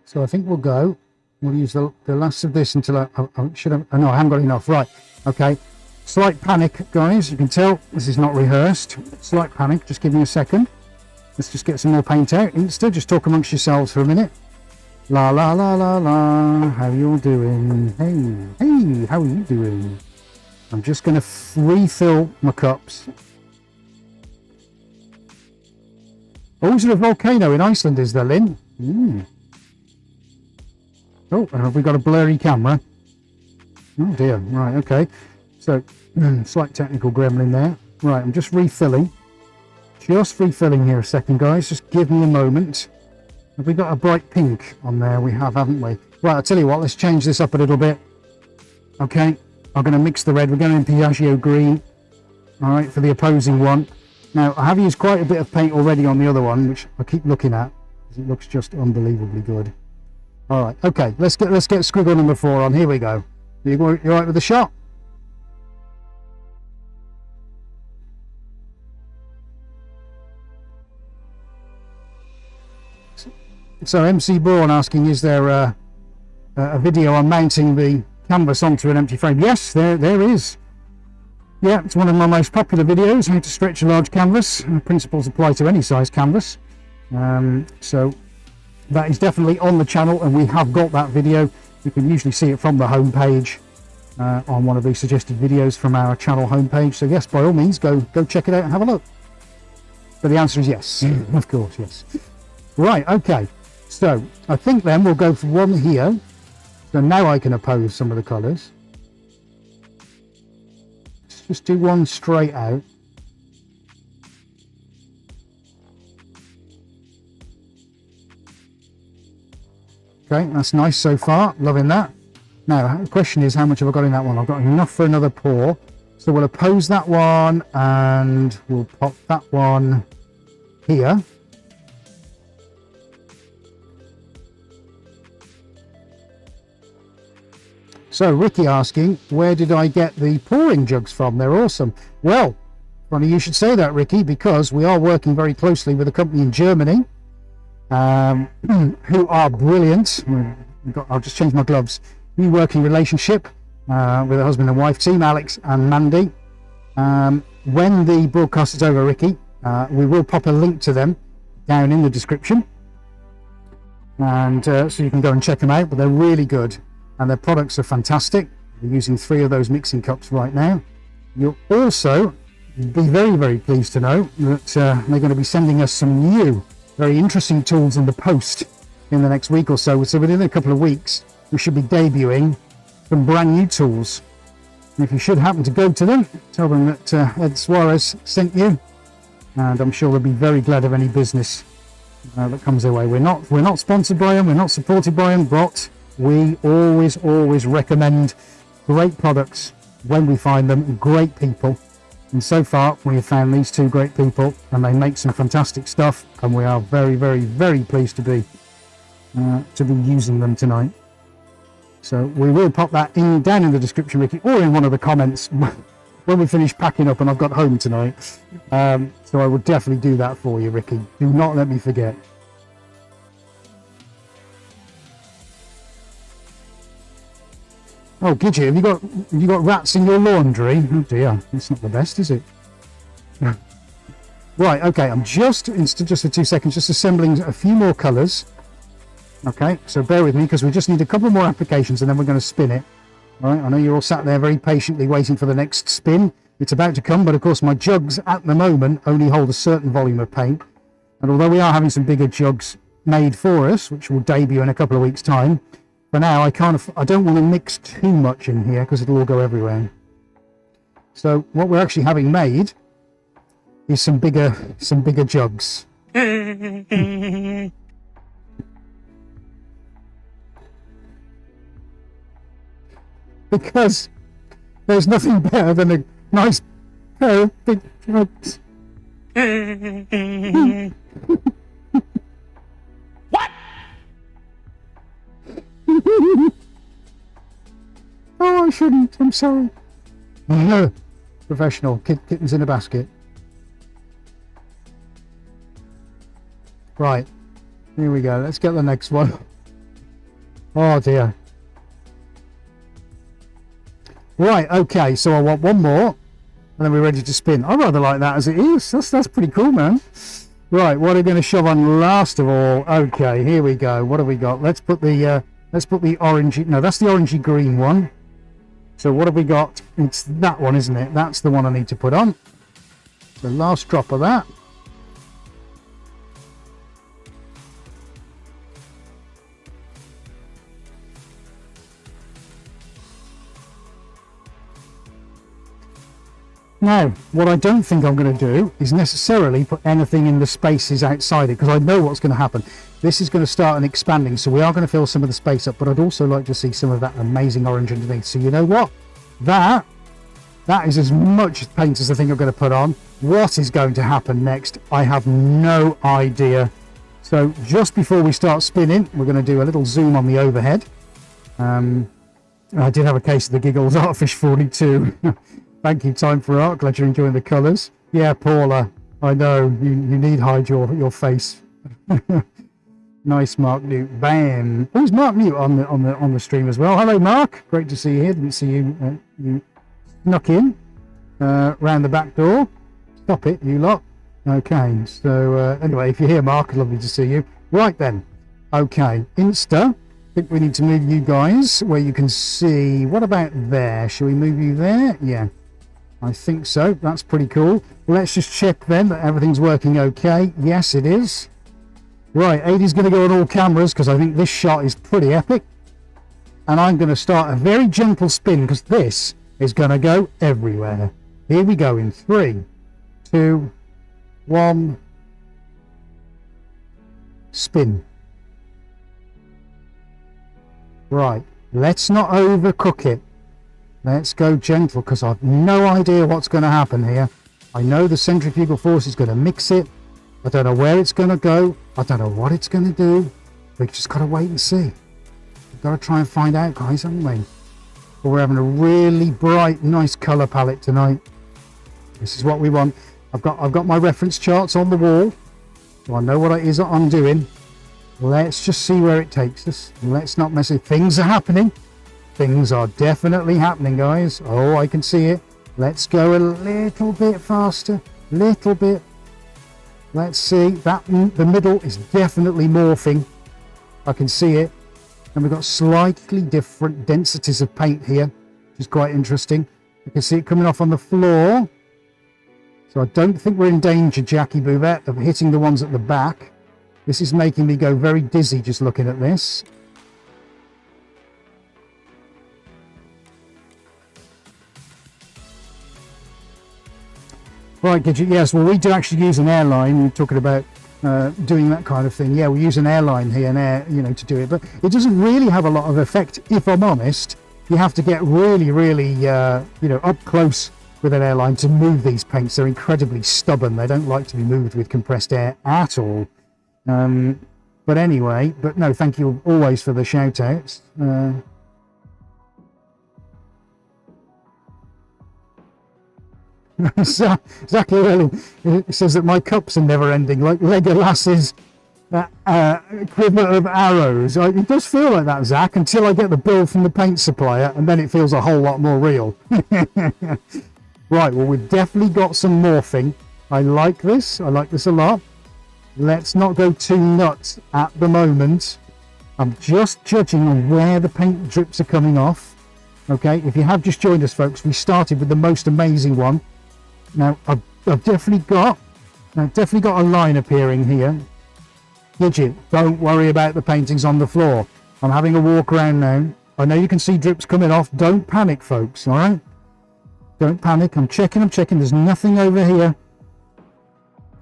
So I think we'll use the last of this until I should have, no, I haven't got enough. Right, okay. Slight panic, guys. You can tell this is not rehearsed. Slight panic. Just give me a second. Let's just get some more paint out. Insta, just talk amongst yourselves for a minute. La la la la la. How you all doing? Hey, how are you doing? I'm just going to refill my cups. Oh, is there a volcano in Iceland, is there, Lynn? Oh, have we got a blurry camera? Oh dear, right, okay. So, slight technical gremlin there. Right, I'm just refilling. Just refilling here a second, guys. Just give me a moment. Have we got a bright pink on there? We have, haven't we? Right, I'll tell you what, let's change this up a little bit. Okay, I'm going to mix the red. We're going in Piaggio green. All right, for the opposing one. Now, I have used quite a bit of paint already on the other one, which I keep looking at, because it looks just unbelievably good. All right, okay, let's get squiggle number 4 on. Here we go. You all right with the shot? So MC Braun asking, is there a video on mounting the canvas onto an empty frame? Yes, there is. Yeah, it's one of my most popular videos, how to stretch a large canvas. Principles apply to any size canvas. So that is definitely on the channel, and we have got that video. You can usually see it from the home page on one of the suggested videos from our channel homepage. So yes, by all means, go check it out and have a look. So the answer is yes, of course, yes. Right, okay. So I think then we'll go for one here. So now I can oppose some of the colours. Let's just do one straight out. Okay, that's nice so far. Loving that. Now, the question is, how much have I got in that one? I've got enough for another pour. So we'll oppose that one and we'll pop that one here. So Ricky asking, where did I get the pouring jugs from? They're awesome. Well, funny you should say that, Ricky, because we are working very closely with a company in Germany who are brilliant. I'll just change my gloves. New working relationship with a husband and wife team, Alex and Mandy. When the broadcast is over, Ricky, we will pop a link to them down in the description, and so you can go and check them out. But they're really good, and their products are fantastic. We're using 3 of those mixing cups right now. You'll also be very, very pleased to know that they're going to be sending us some new, very interesting tools in the post in the next week or so. So within a couple of weeks, we should be debuting some brand new tools. And if you should happen to go to them, tell them that Ed Suarez sent you, and I'm sure they'll be very glad of any business that comes their way. We're not sponsored by them, we're not supported by them, but we always recommend great products when we find them, great people. And so far we have found these 2 great people, and they make some fantastic stuff, and we are very, very, very pleased to be using them tonight. So we will pop that in down in the description, Ricky, or in one of the comments when we finish packing up and I've got home tonight. So I will definitely do that for you, Ricky. Do not let me forget. Oh, Gidget, have you got rats in your laundry? Oh dear, that's not the best, is it? Right, okay, I'm just for 2 seconds, just assembling a few more colours. Okay, so bear with me because we just need a couple more applications and then we're going to spin it. All right, I know you're all sat there very patiently waiting for the next spin. It's about to come, but of course my jugs at the moment only hold a certain volume of paint. And although we are having some bigger jugs made for us, which will debut in a couple of weeks' time, for now I don't want to mix too much in here because it'll all go everywhere. So what we're actually having made is some bigger jugs. Because there's nothing better than a nice pair of big jugs. What? Oh, I shouldn't. I'm sorry. Professional. Kittens in a basket. Right. Here we go. Let's get the next one. Oh, dear. Right. Okay. So I want one more. And then we're ready to spin. I rather like that as it is. That's pretty cool, man. Right. What are we going to shove on last of all? Okay. Here we go. What have we got? Let's put the orangey. No, that's the orangey green one. So what have we got? It's that one, isn't it? That's the one I need to put on. The last drop of that. Now, what I don't think I'm going to do is necessarily put anything in the spaces outside it, because I know what's going to happen. This is going to start and expanding, so we are going to fill some of the space up, but I'd also like to see some of that amazing orange underneath. So you know what? That is as much paint as I think I'm going to put on. What is going to happen next? I have no idea. So just before we start spinning, we're going to do a little zoom on the overhead. I did have a case of the giggles, Artfish 42. Thank you, Time for Art. Glad you're enjoying the colours. Yeah, Paula, I know you need hide your face. Nice, Mark Newt. Bam. Who's Mark Newt on the stream as well? Hello, Mark. Great to see you here. Didn't see you. You snuck in round the back door. Stop it, you lot. Okay. So anyway, if you're here, Mark, lovely to see you. Right then. Okay. Insta. I think we need to move you guys where you can see. What about there? Shall we move you there? Yeah. I think so. That's pretty cool. Let's just check then that everything's working okay. Yes, it is. Right, Adie's going to go on all cameras because I think this shot is pretty epic. And I'm going to start a very gentle spin because this is going to go everywhere. Here we go in 3, 2, 1. Spin. Right, let's not overcook it. Let's go gentle because I've no idea what's going to happen here. I know the centrifugal force is going to mix it. I don't know where it's going to go. I don't know what it's going to do. We've just got to wait and see. We've got to try and find out, guys, haven't we? But we're having a really bright, nice colour palette tonight. This is what we want. I've got my reference charts on the wall, so I know what it is that I'm doing. Let's just see where it takes us. Let's not mess it. Things are happening. Things are definitely happening, guys. Oh, I can see it. Let's go a little bit faster. Little bit. Let's see. The middle is definitely morphing. I can see it. And we've got slightly different densities of paint here, which is quite interesting. You can see it coming off on the floor. So I don't think we're in danger, Jackie Bouvette, of hitting the ones at the back. This is making me go very dizzy just looking at this. Right, Gidget, yes, well, we do actually use an airline. You're talking about doing that kind of thing. Yeah, we use an airline here and to do it, but it doesn't really have a lot of effect, if I'm honest. You have to get really, up close with an airline to move these paints. They're incredibly stubborn. They don't like to be moved with compressed air at all. But anyway, no, thank you always for the shout outs. Exactly. Really. It says that my cups are never ending, like Legolas's equivalent of arrows. It does feel like that, Zach, until I get the bill from the paint supplier, and then it feels a whole lot more real. Right, well, we've definitely got some morphing. I like this. I like this a lot. Let's not go too nuts at the moment. I'm just judging on where the paint drips are coming off. Okay, if you have just joined us, folks, we started with the most amazing one. Now, I've definitely got a line appearing here. Gidget, don't worry about the paintings on the floor. I'm having a walk around now. I know you can see drips coming off. Don't panic, folks, all right? Don't panic. I'm checking. There's nothing over here.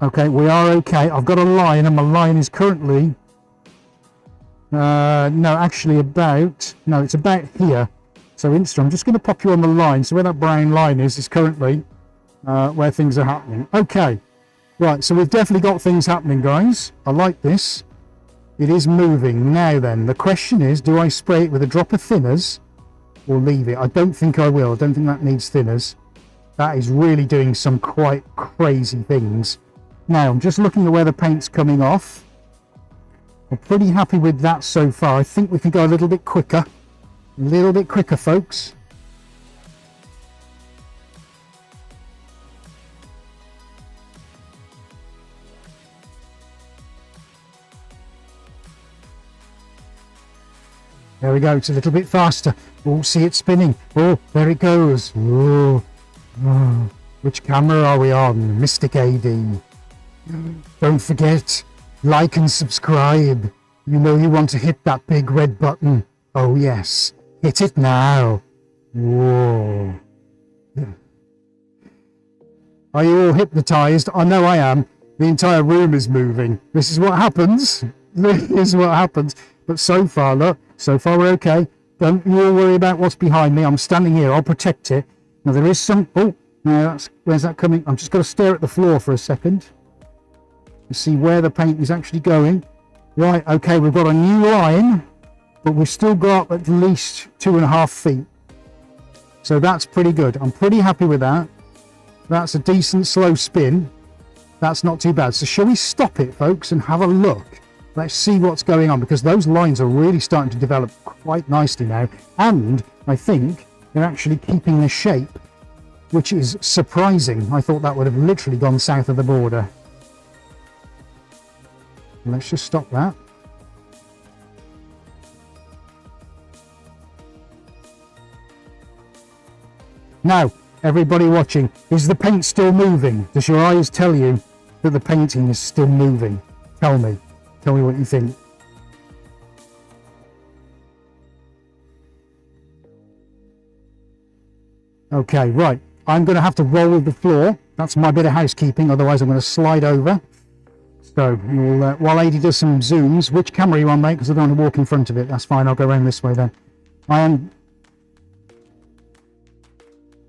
Okay, we are okay. I've got a line, and my line is currently... it's about here. So Insta, I'm just going to pop you on the line. So where that brown line is currently where things are happening. Okay, right, so we've definitely got things happening, guys. I like this. It is moving. Now then, the question is, do I spray it with a drop of thinners or leave it? I don't think I will. I don't think that needs thinners. That is really doing some quite crazy things. Now, I'm just looking at where the paint's coming off. I'm pretty happy with that so far. I think we can go a little bit quicker. A little bit quicker, folks. There we go. It's a little bit faster. Oh, see it spinning. Oh, there it goes. Oh. Which camera are we on? Mystic AD. Don't forget, like and subscribe. You know you want to hit that big red button. Oh yes, hit it now. Whoa. Are you all hypnotized? I know I am. The entire room is moving. This is what happens. This is what happens. But so far, look, so far we're okay. Don't you all worry about what's behind me. I'm standing here. I'll protect it. Now there is some... Oh, no, where's that coming? I'm just going to stare at the floor for a second. To see where the paint is actually going. Right, okay, we've got a new line, but we've still got at least 2.5 feet. So that's pretty good. I'm pretty happy with that. That's a decent slow spin. That's not too bad. So shall we stop it, folks, and have a look? Let's see what's going on, because those lines are really starting to develop quite nicely now. And I think they're actually keeping the shape, which is surprising. I thought that would have literally gone south of the border. Let's just stop that. Now, everybody watching, is the paint still moving? Does your eyes tell you that the painting is still moving? Tell me what you think. Okay, right. I'm going to have to roll the floor. That's my bit of housekeeping, otherwise I'm going to slide over. So, while Adi does some zooms, which camera are you on, mate? Because I don't want to walk in front of it. That's fine, I'll go around this way then.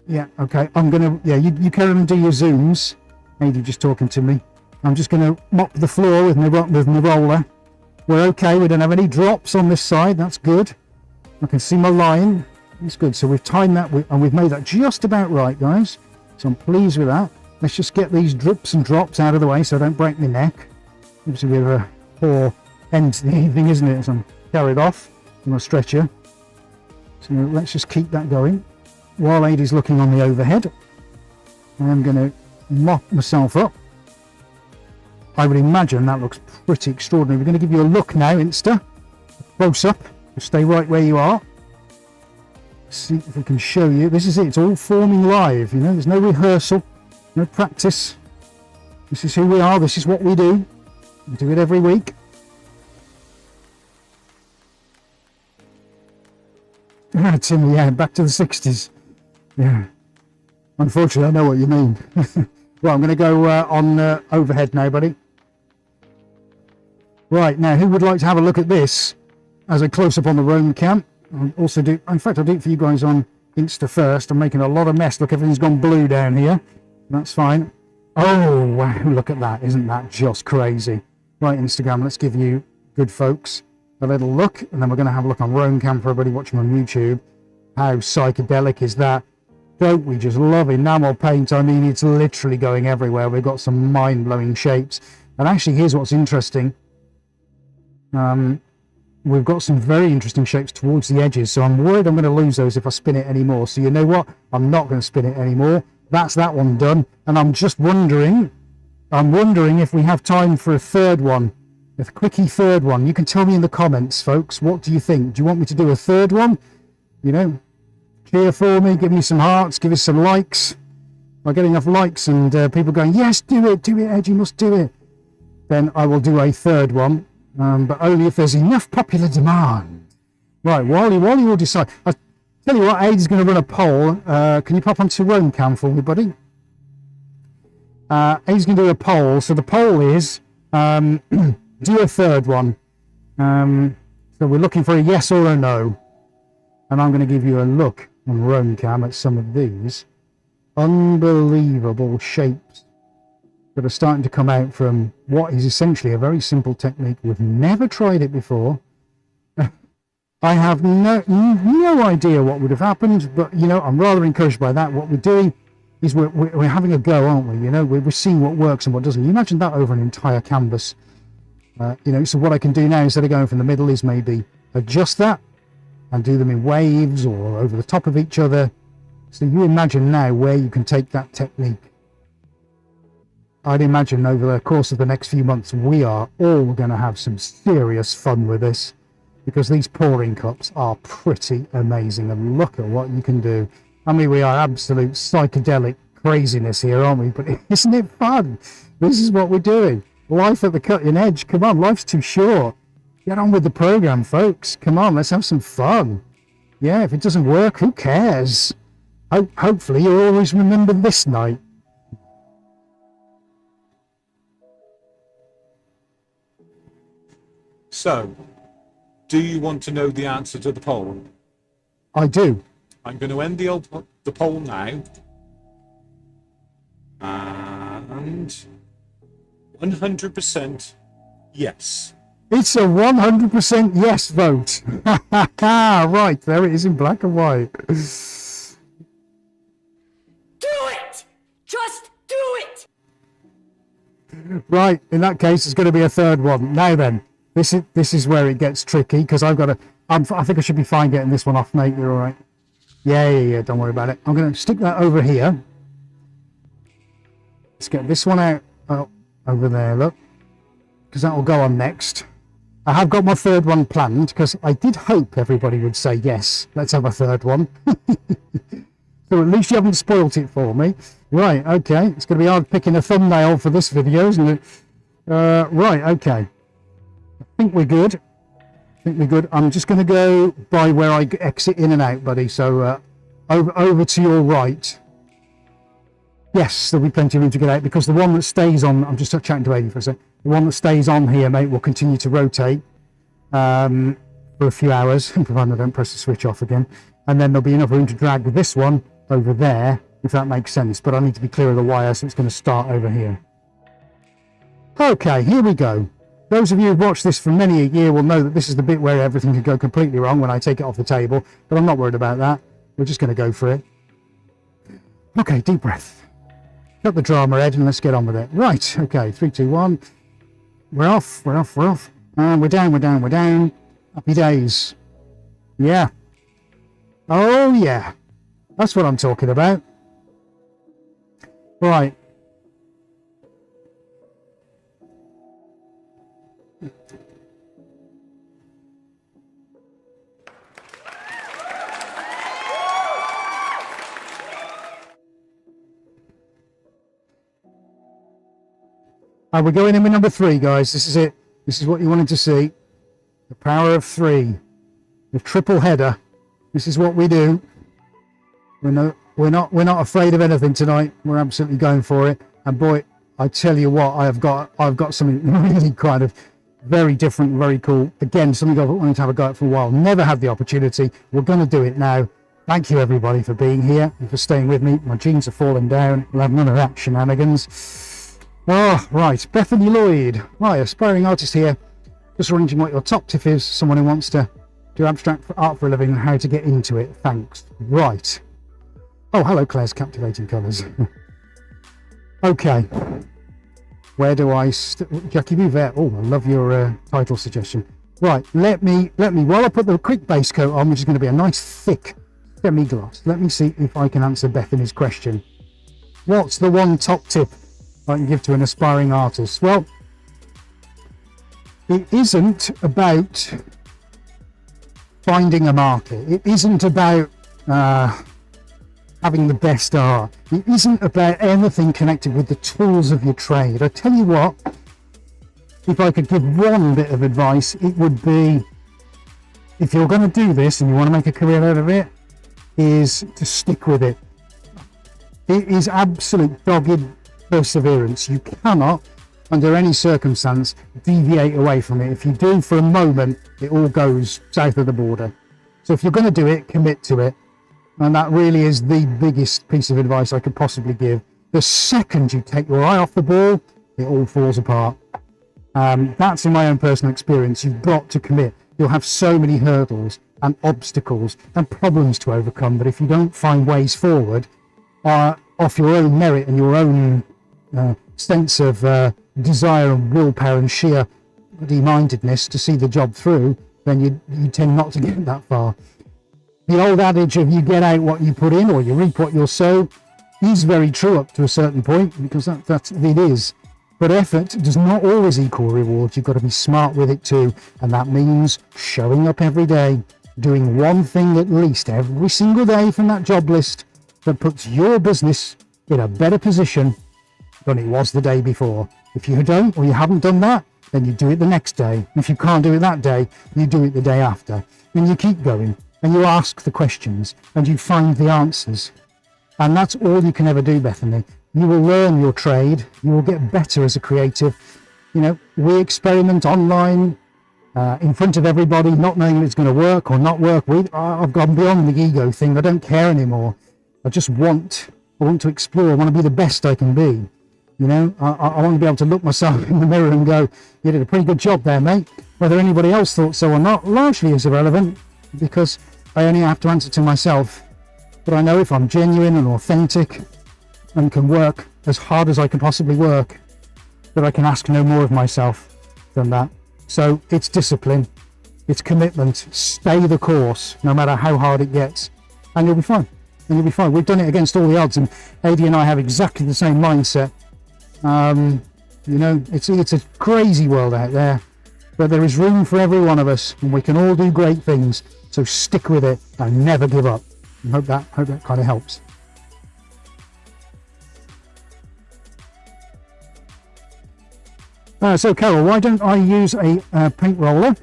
Yeah, okay. I'm going to... Yeah, you carry on and do your zooms. Adi just talking to me. I'm just going to mop the floor with my roller. We're okay. We don't have any drops on this side. That's good. I can see my line. It's good. So we've timed that, and we've made that just about right, guys. So I'm pleased with that. Let's just get these drips and drops out of the way so I don't break my neck. It's a bit of a poor end to the evening, isn't it? So I'm carried off on a stretcher. So let's just keep that going. While Adi's looking on the overhead, I'm going to mop myself up. I would imagine that looks pretty extraordinary. We're going to give you a look now, Insta. Close up. Stay right where you are. See if we can show you. This is it. It's all forming live. You know, there's no rehearsal, no practice. This is who we are. This is what we do. We do it every week. Tim, yeah, back to the 60s. Yeah. Unfortunately, I know what you mean. Well, I'm going to go on overhead now, buddy. Right, now, who would like to have a look at this as a close-up on the Roam cam? I'll also do, in fact, I'll do it for you guys on Insta first. I'm making a lot of mess. Look, everything's gone blue down here. That's fine. Oh, wow, look at that. Isn't that just crazy? Right, Instagram, let's give you good folks a little look, and then we're going to have a look on Roam cam for everybody watching on YouTube. How psychedelic is that? Don't we just love enamel paint? I mean, it's literally going everywhere. We've got some mind-blowing shapes. And actually, here's what's interesting. We've got some very interesting shapes towards the edges, so I'm worried I'm going to lose those if I spin it anymore. So you know what? I'm not going to spin it anymore. That's that one done. And I'm just wondering, if we have time for a third one, a quickie third one. You can tell me in the comments, folks. What do you think? Do you want me to do a third one? You know, cheer for me, give me some hearts, give us some likes. If I get enough likes and people going, yes, do it, Ed, you must do it, then I will do a third one, but only if there's enough popular demand. Right, Wally will decide. I'll tell you what, Aid's going to run a poll. Can you pop onto Rome Cam for me, buddy? Aid's going to do a poll. So the poll is, do a third one. So we're looking for a yes or a no. And I'm going to give you a look on Rome Cam at some of these unbelievable shapes that are starting to come out from what is essentially a very simple technique. We've never tried it before. I have no idea what would have happened, but you know, I'm rather encouraged by that. What we're doing is we're having a go, aren't we? You know, we're seeing what works and what doesn't. You imagine that over an entire canvas. You know, so what I can do now, instead of going from the middle, is maybe adjust that and do them in waves or over the top of each other. So you imagine now where you can take that technique. I'd imagine over the course of the next few months, we are all going to have some serious fun with this, because these pouring cups are pretty amazing, and look at what you can do. I mean, we are absolute psychedelic craziness here, aren't we? But isn't it fun? This is what we're doing. Life at the cutting edge. Come on, life's too short. Get on with the program, folks. Come on, let's have some fun. Yeah, if it doesn't work, who cares? Hopefully you'll always remember this night. So, do you want to know the answer to the poll? I do. I'm going to end the poll now. And 100% yes. It's a 100% yes vote. Right, there it is in black and white. Do it! Just do it! Right, in that case, it's going to be a third one. Now then, this is where it gets tricky, because I've got to... I think I should be fine getting this one off, mate. You're all right. Yeah, don't worry about it. I'm going to stick that over here. Let's get this one out. Oh, over there, look. Because that will go on next. I have got my third one planned, because I did hope everybody would say, yes, let's have a third one. So at least you haven't spoilt it for me. Right, okay. It's going to be hard picking a thumbnail for this video, isn't it? Right, okay. I think we're good. I'm just going to go by where I exit in and out, buddy. So over to your right. Yes, there'll be plenty of room to get out, because the one that stays on... I'm just chatting to Aidan for a sec. The one that stays on here, mate, will continue to rotate for a few hours, provided I don't press the switch off again. And then there'll be enough room to drag this one over there, if that makes sense. But I need to be clear of the wire, so it's going to start over here. Okay, here we go. Those of you who've watched this for many a year will know that this is the bit where everything can go completely wrong when I take it off the table. But I'm not worried about that. We're just going to go for it. Okay, deep breath. Cut the drama, Ed, and let's get on with it. Right, okay, 3, 2, 1. We're off. And we're down. Happy days. Yeah. Oh, yeah. That's what I'm talking about. Right. We're going in with number 3, guys. This is it. This is what you wanted to see. The power of 3. The triple header. This is what we do. We're not afraid of anything tonight. We're absolutely going for it. And boy, I tell you what, I've got something really kind of very different, very cool. Again, something I've wanted to have a go at for a while. Never had the opportunity. We're going to do it now. Thank you everybody for being here and for staying with me. My jeans are falling down. We'll have none of that shenanigans. Oh, right. Bethany Lloyd. Hi, aspiring artist here. Just wondering what your top tip is. Someone who wants to do abstract art for a living and how to get into it. Thanks. Right. Oh, hello, Claire's captivating colours. Okay. Where do I... Jackie Bouvet. Oh, I love your title suggestion. Right, let me, while I put the quick base coat on, which is going to be a nice thick semi-gloss, let me see if I can answer Bethany's question. What's the one top tip I can give to an aspiring artist? Well, it isn't about finding a market. It isn't about having the best art. It isn't about anything connected with the tools of your trade. I tell you what, if I could give one bit of advice, it would be, if you're going to do this and you want to make a career out of it, is to stick with it. It is absolute dogged perseverance. You cannot, under any circumstance, deviate away from it. If you do for a moment, it all goes south of the border. So if you're going to do it, commit to it. And that really is the biggest piece of advice I could possibly give. The second you take your eye off the ball, it all falls apart. That's in my own personal experience. You've got to commit. You'll have so many hurdles and obstacles and problems to overcome, but if you don't find ways forward off your own merit and your own sense of desire and willpower and sheer bloody-mindedness to see the job through, then you tend not to get that far. The old adage of you get out what you put in, or you reap what you sow, is very true up to a certain point, because that's it is. But effort does not always equal reward. You've got to be smart with it too, and that means showing up every day, doing one thing at least every single day from that job list that puts your business in a better position than it was the day before. If you don't, or you haven't done that, then you do it the next day. And if you can't do it that day, you do it the day after. And you keep going, and you ask the questions, and you find the answers. And that's all you can ever do, Bethany. You will learn your trade. You will get better as a creative. You know, we experiment online in front of everybody, not knowing if it's going to work or not work. I've gone beyond the ego thing. I don't care anymore. I just want to explore. I want to be the best I can be. You know, I want to be able to look myself in the mirror and go, you did a pretty good job there, mate. Whether anybody else thought so or not, largely is irrelevant, because I only have to answer to myself. But I know if I'm genuine and authentic and can work as hard as I can possibly work, that I can ask no more of myself than that. So it's discipline, it's commitment, stay the course, no matter how hard it gets, and you'll be fine. And you'll be fine. We've done it against all the odds, and AD and I have exactly the same mindset. You know, it's a crazy world out there, but there is room for every one of us, and we can all do great things. So stick with it and never give up. I hope that kind of helps. So Carol, why don't I use a paint roller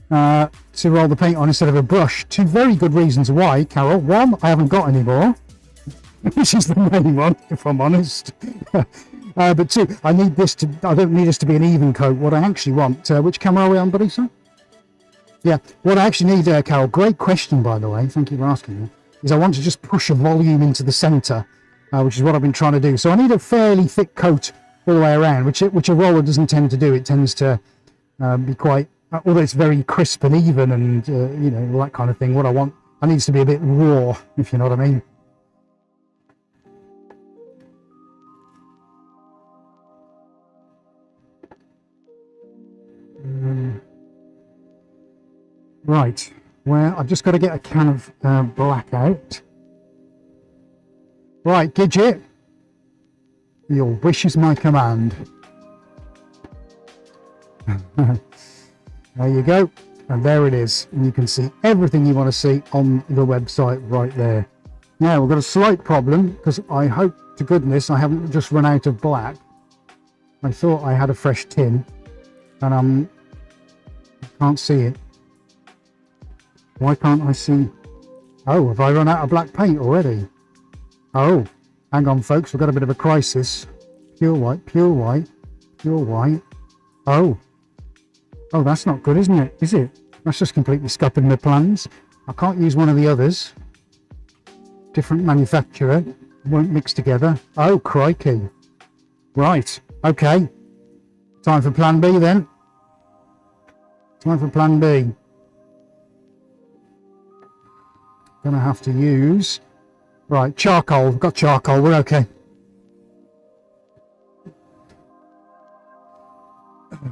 to roll the paint on instead of a brush? Two very good reasons why, Carol. One, I haven't got any more, which is the main one, if I'm honest. But two, I don't need this to be an even coat. What I actually want, which camera are we on, buddy? Sir? Yeah, what I actually need, Carol, great question, by the way, thank you for asking me, is I want to just push a volume into the centre, which is what I've been trying to do. So I need a fairly thick coat all the way around, which a roller doesn't tend to do. It tends to be quite, although it's very crisp and even and, you know, all that kind of thing. What I need to be a bit raw, if you know what I mean. Right, well, I've just got to get a can of black out. Right, Gidget, your wish is my command. There you go, and there it is. And you can see everything you want to see on the website right there. Now, we've got a slight problem, because I hope to goodness I haven't just run out of black. I thought I had a fresh tin, and I can't see it. Why can't I see? Oh, have I run out of black paint already? Oh, hang on, folks. We've got a bit of a crisis. Pure white, pure white, pure white. Oh, that's not good, isn't it? Is it? That's just completely scuppered my plans. I can't use one of the others. Different manufacturer. Won't mix together. Oh, crikey. Right. Okay. Time for plan B then. Time for plan B. Gonna have to use Right, charcoal. We've got charcoal. We're okay.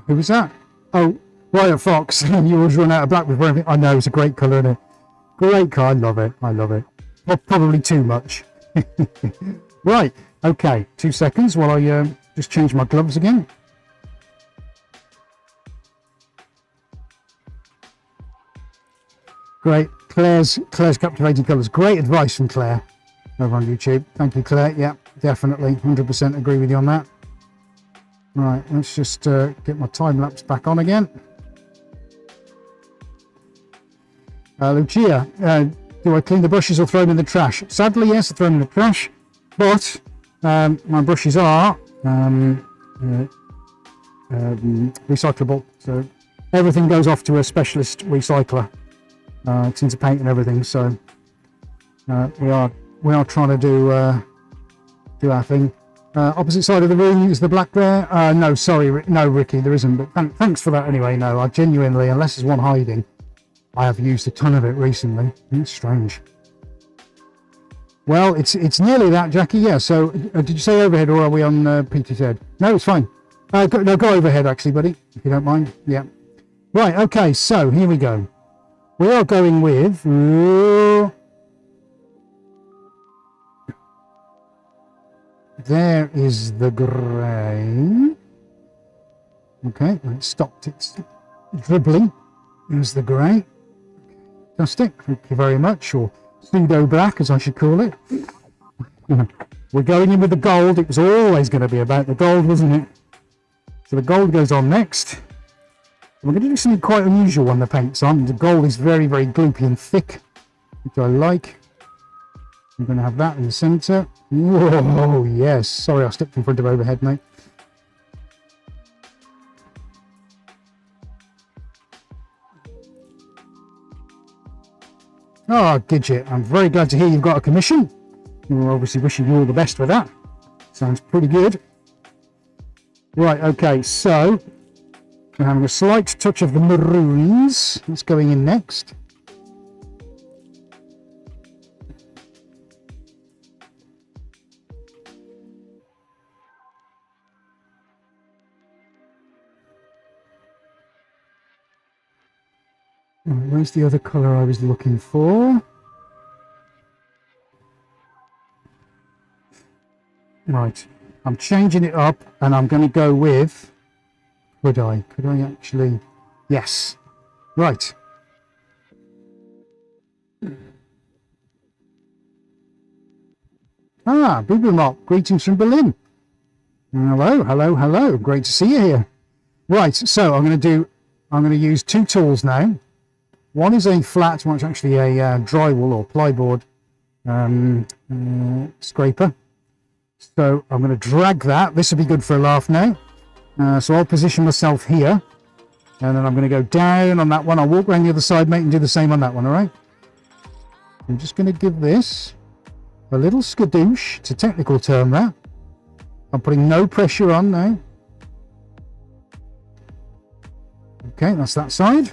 Who was that? Oh, Ryan Fox. You always run out of black before everything. I know, it's a great colour, isn't it? Great colour. I love it. I love it. Well, probably too much. Right. Okay. 2 seconds while I just change my gloves again. Great. Claire's captivating colours. Great advice from Claire over on YouTube. Thank you, Claire. Yeah, definitely. 100% agree with you on that. Right, let's just get my time lapse back on again. Lucia, do I clean the brushes or throw them in the trash? Sadly, yes, I throw them in the trash, but my brushes are recyclable, so everything goes off to a specialist recycler. It's into paint and everything, so we are trying to do our thing. Opposite side of the room is the black there. No, sorry, no, Ricky, there isn't. But thanks for that anyway. No, I genuinely, unless there's one hiding, I have used a ton of it recently. It's strange. Well, it's nearly that, Jackie. Yeah. So, did you say overhead or are we on PTZ? No, it's fine. Go overhead, actually, buddy, if you don't mind. Yeah. Right. Okay. So here we go. We are going with. There is the grey. Okay, it stopped its dribbling. There's the grey. Fantastic, thank you very much, or pseudo-black as I should call it. We're going in with the gold. It was always going to be about the gold, wasn't it? So the gold goes on next. We're going to do something quite unusual when the paint's on. The gold is very, very gloopy and thick, which I like. I'm going to have that in the centre. Whoa, yes. Sorry, I stepped in front of overhead, mate. Oh, Gidget, I'm very glad to hear you've got a commission. We're obviously wishing you all the best with that. Sounds pretty good. Right, okay, so we're having a slight touch of the maroons. That's going in next. Where's the other colour I was looking for? Right, I'm changing it up and I'm going to go with, could I actually, yes, right. Ah, Boobermop, greetings from Berlin. Hello, hello, hello, great to see you here. Right, so I'm going to use two tools now. One is a flat, well, it's actually a drywall or plyboard scraper. So I'm going to drag that. This will be good for a laugh now. So I'll position myself here. And then I'm going to go down on that one. I'll walk around the other side, mate, and do the same on that one, all right? I'm just going to give this a little skadoosh. It's a technical term, that. I'm putting no pressure on now. Okay, that's that side.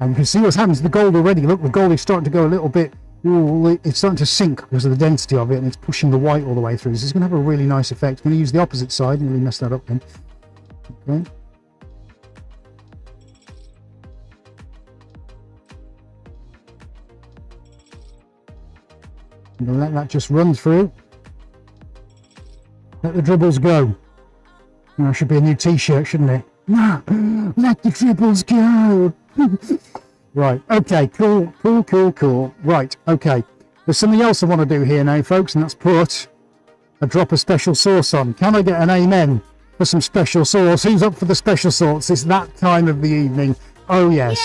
And you can see what's happened to the gold already. Look, the gold is starting to go a little bit, ooh, it's starting to sink because of the density of it, and it's pushing the white all the way through. This is going to have a really nice effect. I'm going to use the opposite side and really mess that up then. Okay. I'm going to let that just run through. Let the dribbles go. That should be a new t-shirt, shouldn't it? No, let the dribbles go. Right, okay, cool. Right, okay. There's something else I want to do here now, folks, and that's put a drop of special sauce on. Can I get an amen for some special sauce? Who's up for the special sauce? It's that time of the evening. Oh, yes.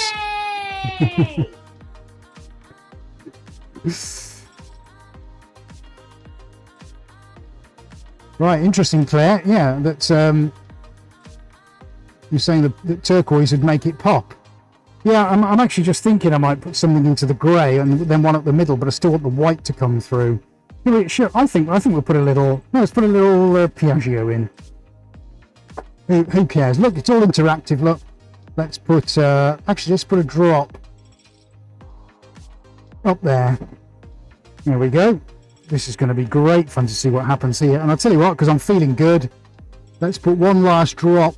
Right, interesting, Claire. Yeah, that's you're saying that turquoise would make it pop. Yeah, I'm actually just thinking I might put something into the grey and then one up the middle, but I still want the white to come through. Sure, I think we'll put a little. No, let's put a little Piaggio in. Who cares? Look, it's all interactive. Look, let's put. Actually, let's put a drop up there. There we go. This is going to be great fun to see what happens here. And I'll tell you what, because I'm feeling good, let's put one last drop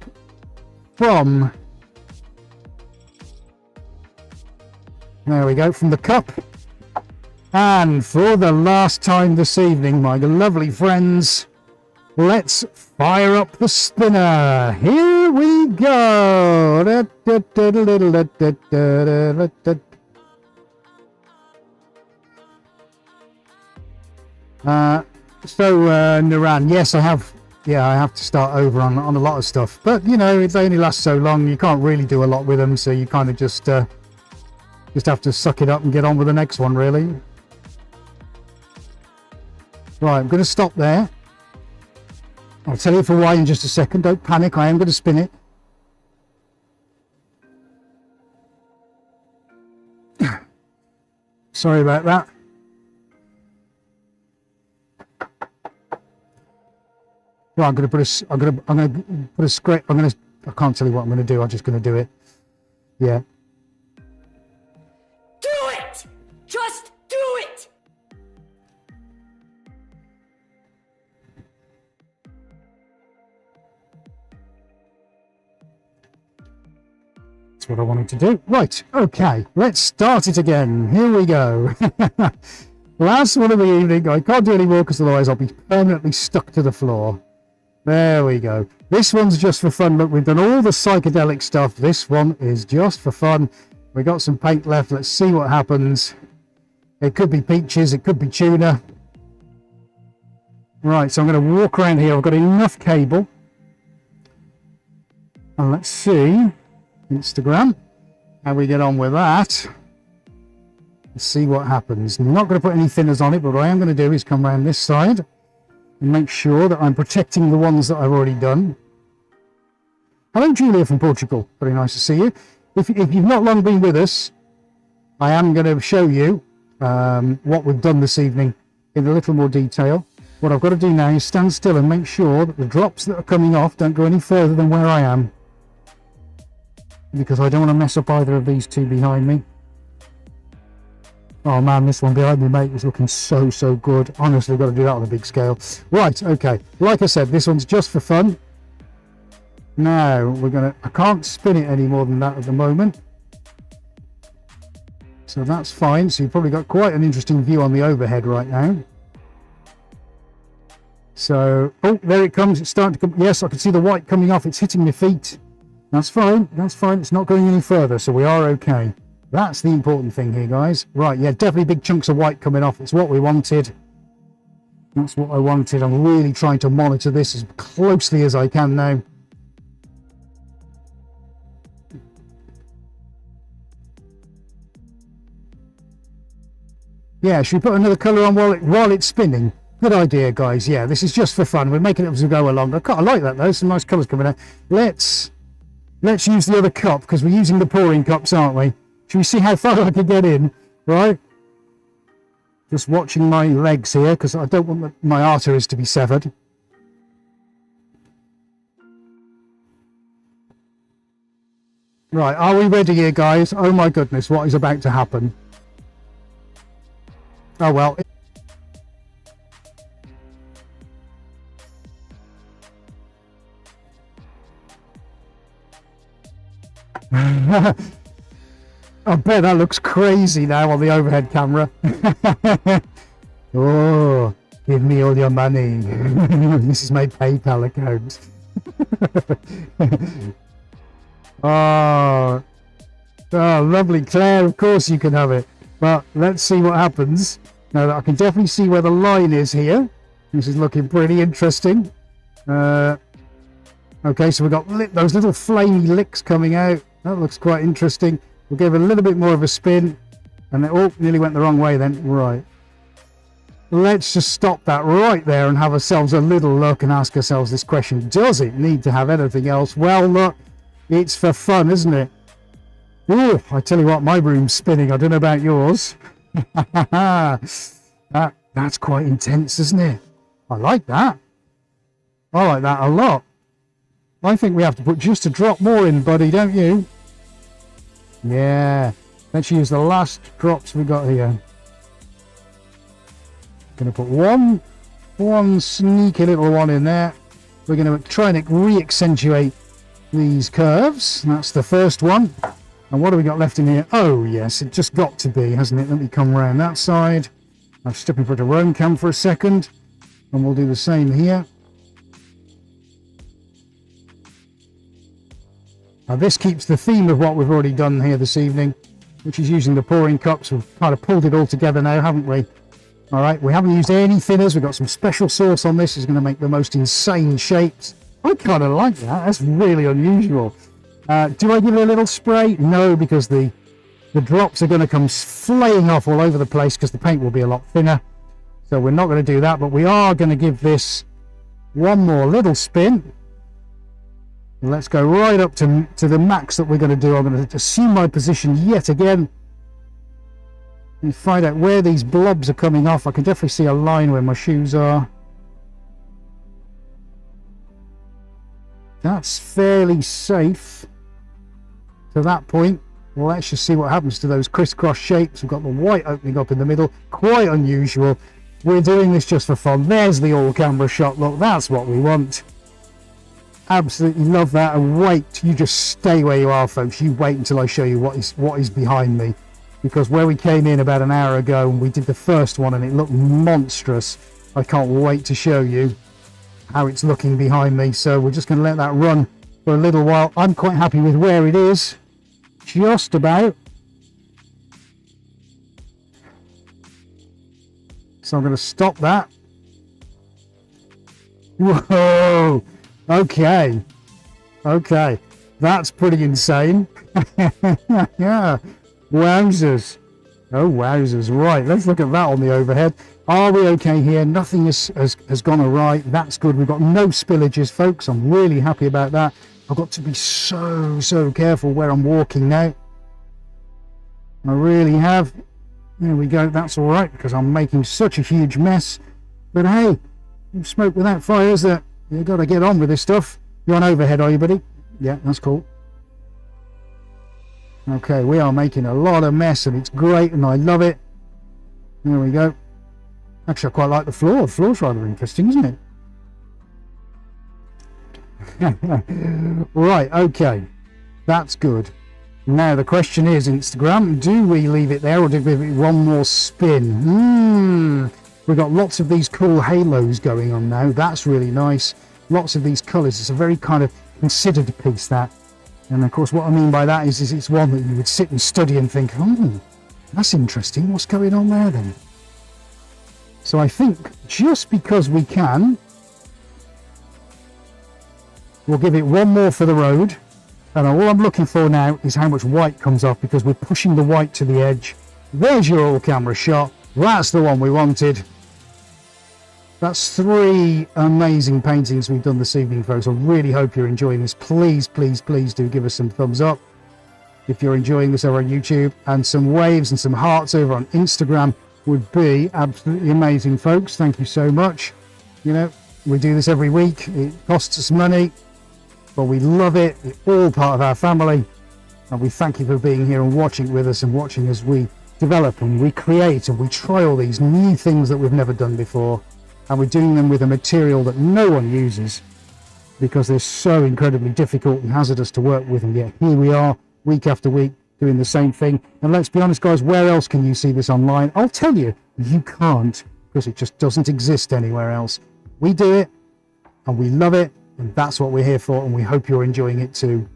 from... There we go, from the cup. And for the last time this evening, my lovely friends, let's fire up the spinner. Here we go. Naran, yes, I have to start over on a lot of stuff. But, you know, they only last so long. You can't really do a lot with them, so you kind of just have to suck it up and get on with the next one, really. Right, I'm going to stop there. I'll tell you for why in just a second. Don't panic, I am going to spin it. Sorry about that. Right, I'm going to put a scrape. I can't tell you what I'm going to do. I'm just going to do it. Yeah. Do it! Just do it! That's what I wanted to do. Right, okay, let's start it again. Here we go. Last one of the evening. I can't do any more because otherwise I'll be permanently stuck to the floor. There we go. This one's just for fun. Look, we've done all the psychedelic stuff. This one is just for fun. We got some paint left. Let's see what happens. It could be peaches. It could be tuna. Right, so I'm going to walk around here. I've got enough cable. And let's see. Instagram. How we get on with that. Let's see what happens. I'm not going to put any thinners on it, but what I am going to do is come around this side and make sure that I'm protecting the ones that I've already done. Hello, Julia from Portugal. Very nice to see you. If you've not long been with us, I am going to show you what we've done this evening in a little more detail. What I've got to do now is stand still and make sure that the drops that are coming off don't go any further than where I am, because I don't want to mess up either of these two behind me. Oh man, this one behind me, mate, is looking so good. Honestly, I've got to do that on a big scale. Right, okay. Like I said, this one's just for fun. Now, I can't spin it any more than that at the moment. So that's fine. So you've probably got quite an interesting view on the overhead right now. So, oh, there it comes. It's starting to come. Yes, I can see the white coming off. It's hitting my feet. That's fine. That's fine. It's not going any further, so we are okay. That's the important thing here, guys. Right, yeah, definitely big chunks of white coming off. It's what we wanted. That's what I wanted. I'm really trying to monitor this as closely as I can now. Yeah, should we put another colour on while it's spinning? Good idea, guys. Yeah, this is just for fun. We're making it as we go along. I like that, though. Some nice colours coming out. Let's use the other cup, because we're using the pouring cups, aren't we? Should we see how far I can get in? Right? Just watching my legs here, because I don't want my arteries to be severed. Right, are we ready here, guys? Oh my goodness, what is about to happen? Oh well. I bet that looks crazy now on the overhead camera. Oh, give me all your money. This is my PayPal account. Oh, lovely, Claire. Of course you can have it. But let's see what happens. Now that I can definitely see where the line is here. This is looking pretty interesting. Okay, so we've got those little flamey licks coming out. That looks quite interesting. We'll give it a little bit more of a spin. And then, nearly went the wrong way then. Right. Let's just stop that right there and have ourselves a little look and ask ourselves this question. Does it need to have anything else? Well, look, it's for fun, isn't it? Ooh, I tell you what, my room's spinning. I don't know about yours. That's quite intense, isn't it? I like that. I like that a lot. I think we have to put just a drop more in, buddy, don't you? Yeah. Let's use the last drops we got here. Going to put one sneaky little one in there. We're going to try and re-accentuate these curves. That's the first one. And what have we got left in here? Oh yes, it just got to be, hasn't it? Let me come around that side. I'll step in front of Roam Cam for a second, and we'll do the same here. Now this keeps the theme of what we've already done here this evening, which is using the pouring cups. We've kind of pulled it all together now, haven't we? All right, we haven't used any thinners. We've got some special sauce on this. It's going to make the most insane shapes. I kind of like that. That's really unusual. Do I give it a little spray? No, because the drops are going to come flaying off all over the place because the paint will be a lot thinner. So we're not going to do that, but we are going to give this one more little spin. Let's go right up to the max that we're going to do. I'm going to assume my position yet again and find out where these blobs are coming off. I can definitely see a line where my shoes are. That's fairly safe to that point. Well, let's just see what happens to those crisscross shapes. We've got the white opening up in the middle, quite unusual. We're doing this just for fun. There's the all camera shot. Look, that's what we want. Absolutely love that. And wait, you just stay where you are, folks. You wait until I show you what is behind me, because where we came in about an hour ago and we did the first one and it looked monstrous. I can't wait to show you how it's looking behind me. So we're just going to let that run for a little while. I'm quite happy with where it is, just about. So I'm going to stop that. Whoa, okay, that's pretty insane. Yeah, wowzers. Oh wowzers. Right, let's look at that on the overhead. Are we okay here? Nothing has gone awry. That's good. We've got no spillages, folks. I'm really happy about that. I've got to be so careful where I'm walking now. I really have. There we go. That's all right, because I'm making such a huge mess. But hey, smoke without fire, is there? You've got to get on with this stuff. You're on overhead, are you, buddy? Yeah, that's cool. Okay, we are making a lot of mess, and it's great, and I love it. There we go. Actually, I quite like the floor. The floor's rather interesting, isn't it? Right, okay. That's good. Now, the question is, Instagram, do we leave it there or do we give it one more spin? We've got lots of these cool halos going on now. That's really nice. Lots of these colours. It's a very kind of considered piece, that. And, of course, what I mean by that is it's one that you would sit and study and think, that's interesting. What's going on there, then? So I think just because we can, we'll give it one more for the road. And all I'm looking for now is how much white comes off, because we're pushing the white to the edge. There's your all camera shot. That's the one we wanted. That's 3 amazing paintings we've done this evening, folks. I really hope you're enjoying this. Please do give us some thumbs up if you're enjoying this over on YouTube, and some waves and some hearts over on Instagram would be absolutely amazing, folks. Thank you so much. You know, we do this every week. It costs us money, but we love it. It's all part of our family, and we thank you for being here and watching with us, and watching as we develop and we create and we try all these new things that we've never done before, and we're doing them with a material that no one uses because they're so incredibly difficult and hazardous to work with. And yet here we are, week after week, doing the same thing. And let's be honest, guys, where else can you see this online? I'll tell you, you can't, because it just doesn't exist anywhere else. We do it and we love it, and that's what we're here for, and we hope you're enjoying it too.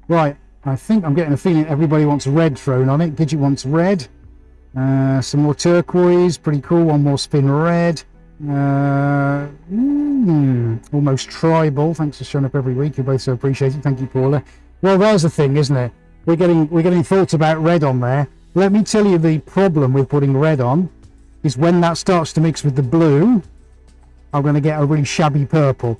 Right, I think I'm getting a feeling everybody wants red thrown on it. Gidget wants red. Some more turquoise, pretty cool. One more spin red. Almost tribal. Thanks for showing up every week. You're both so appreciated. Thank you, Paula. Well, there's the thing, isn't it? We're getting thoughts about red on there. Let me tell you, the problem with putting red on is when that starts to mix with the blue, I'm going to get a really shabby purple.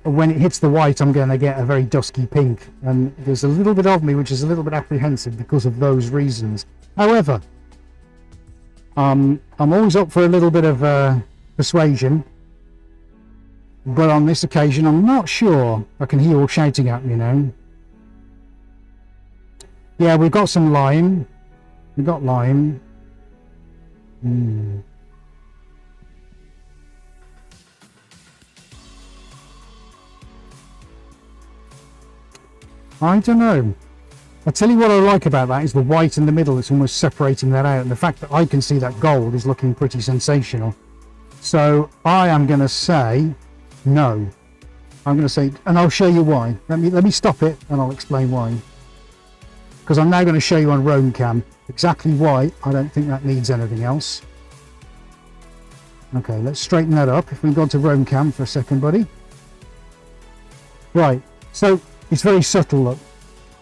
When it hits the white, I'm going to get a very dusky pink, and there's a little bit of me which is a little bit apprehensive because of those reasons. However, I'm always up for a little bit of persuasion, but on this occasion I'm not sure. I can hear you all shouting at me now. Yeah, we've got some lime. We've got lime. I don't know. I tell you what I like about that is the white in the middle. It's almost separating that out, and the fact that I can see that gold is looking pretty sensational. So I am going to say no. I'm going to say, and I'll show you why. Let me stop it, and I'll explain why. Because I'm now going to show you on Roam Cam exactly why I don't think that needs anything else. Okay, let's straighten that up. If we go to Roam Cam for a second, buddy. Right, so it's very subtle, look.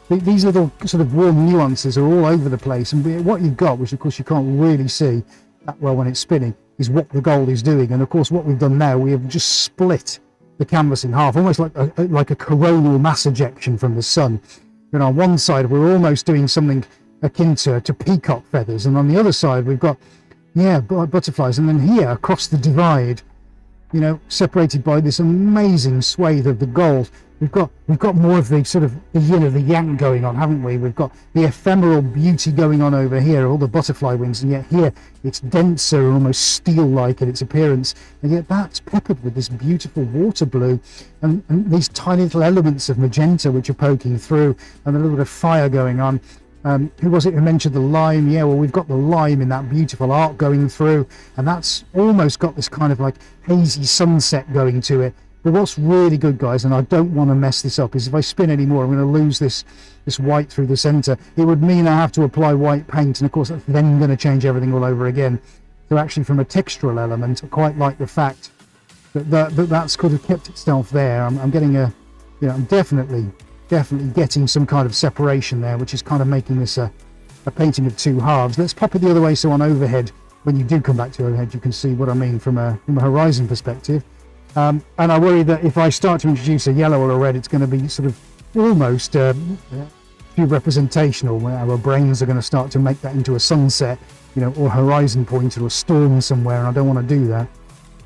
These little sort of warm nuances are all over the place, and what you've got, which of course you can't really see that well when it's spinning, is what the gold is doing. And of course what we've done now, we have just split the canvas in half, almost like a coronal mass ejection from the sun. And on one side we're almost doing something akin to peacock feathers, and on the other side we've got butterflies, and then here across the divide, you know, separated by this amazing swathe of the gold, we've got more of the sort of the yin and the yang going on, haven't we? We've got the ephemeral beauty going on over here, all the butterfly wings, and yet here it's denser and almost steel-like in its appearance, and yet that's peppered with this beautiful water blue and these tiny little elements of magenta which are poking through, and a little bit of fire going on. Who was it who mentioned the lime? Yeah, well, we've got the lime in that beautiful arc going through, and that's almost got this kind of like hazy sunset going to it. But what's really good, guys, and I don't want to mess this up, is if I spin any more, I'm going to lose this white through the center. It would mean I have to apply white paint, and of course that's then going to change everything all over again. So actually, from a textural element, I quite like the fact that that's kind of kept itself there. I'm getting I'm definitely getting some kind of separation there, which is kind of making this a painting of two halves. Let's pop it the other way, so on overhead, when you do come back to overhead, you can see what I mean from a horizon perspective. And I worry that if I start to introduce a yellow or a red, it's going to be sort of almost too representational, where our brains are going to start to make that into a sunset, you know, or horizon point or a storm somewhere, and I don't want to do that.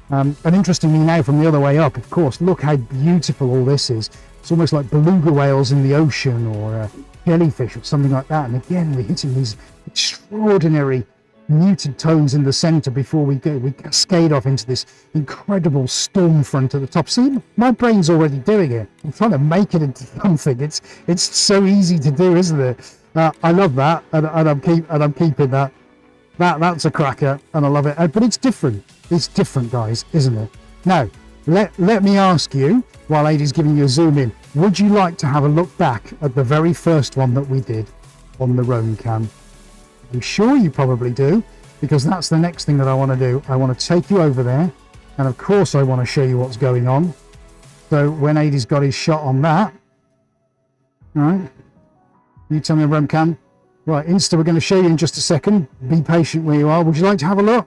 And interestingly now, from the other way up, of course, look how beautiful all this is. It's almost like beluga whales in the ocean, or jellyfish or something like that. And again, we're hitting these extraordinary muted tones in the center before we cascade off into this incredible storm front at the top. See, my brain's already doing it. I'm trying to make it into something. It's so easy to do, isn't it? I love that, and I'm keeping that. That's a cracker, and I love it. But it's different. It's different, guys, isn't it? Now, let me ask you, while Adie's giving you a zoom in, would you like to have a look back at the very first one that we did on the Roam Cam? I'm sure you probably do, because that's the next thing that I want to do. I want to take you over there, and of course I want to show you what's going on. So when Adie's got his shot on that, all right, you tell me, Roam Cam. Right, Insta, we're going to show you in just a second. Be patient where you are. Would you like to have a look?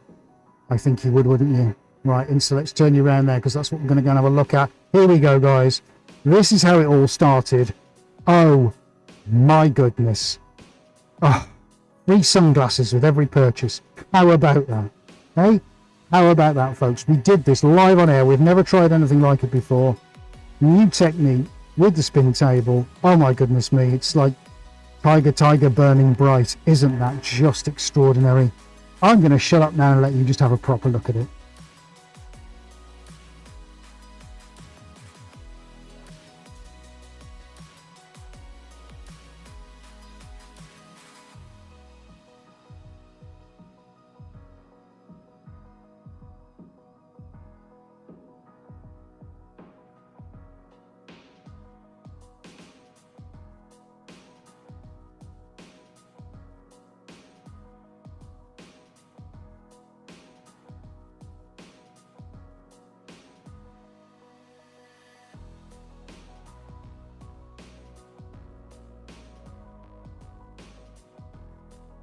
I think you would, wouldn't you? Right, Insta, let's turn you around there, because that's what we're going to go and have a look at. Here we go, guys. This is how it all started. Oh my goodness. Oh, free sunglasses with every purchase. How about that? Hey, how about that, folks? We did this live on air. We've never tried anything like it before. New technique with the spin table. Oh my goodness me, it's like tiger burning bright. Isn't that just extraordinary? I'm going to shut up now and let you just have a proper look at it.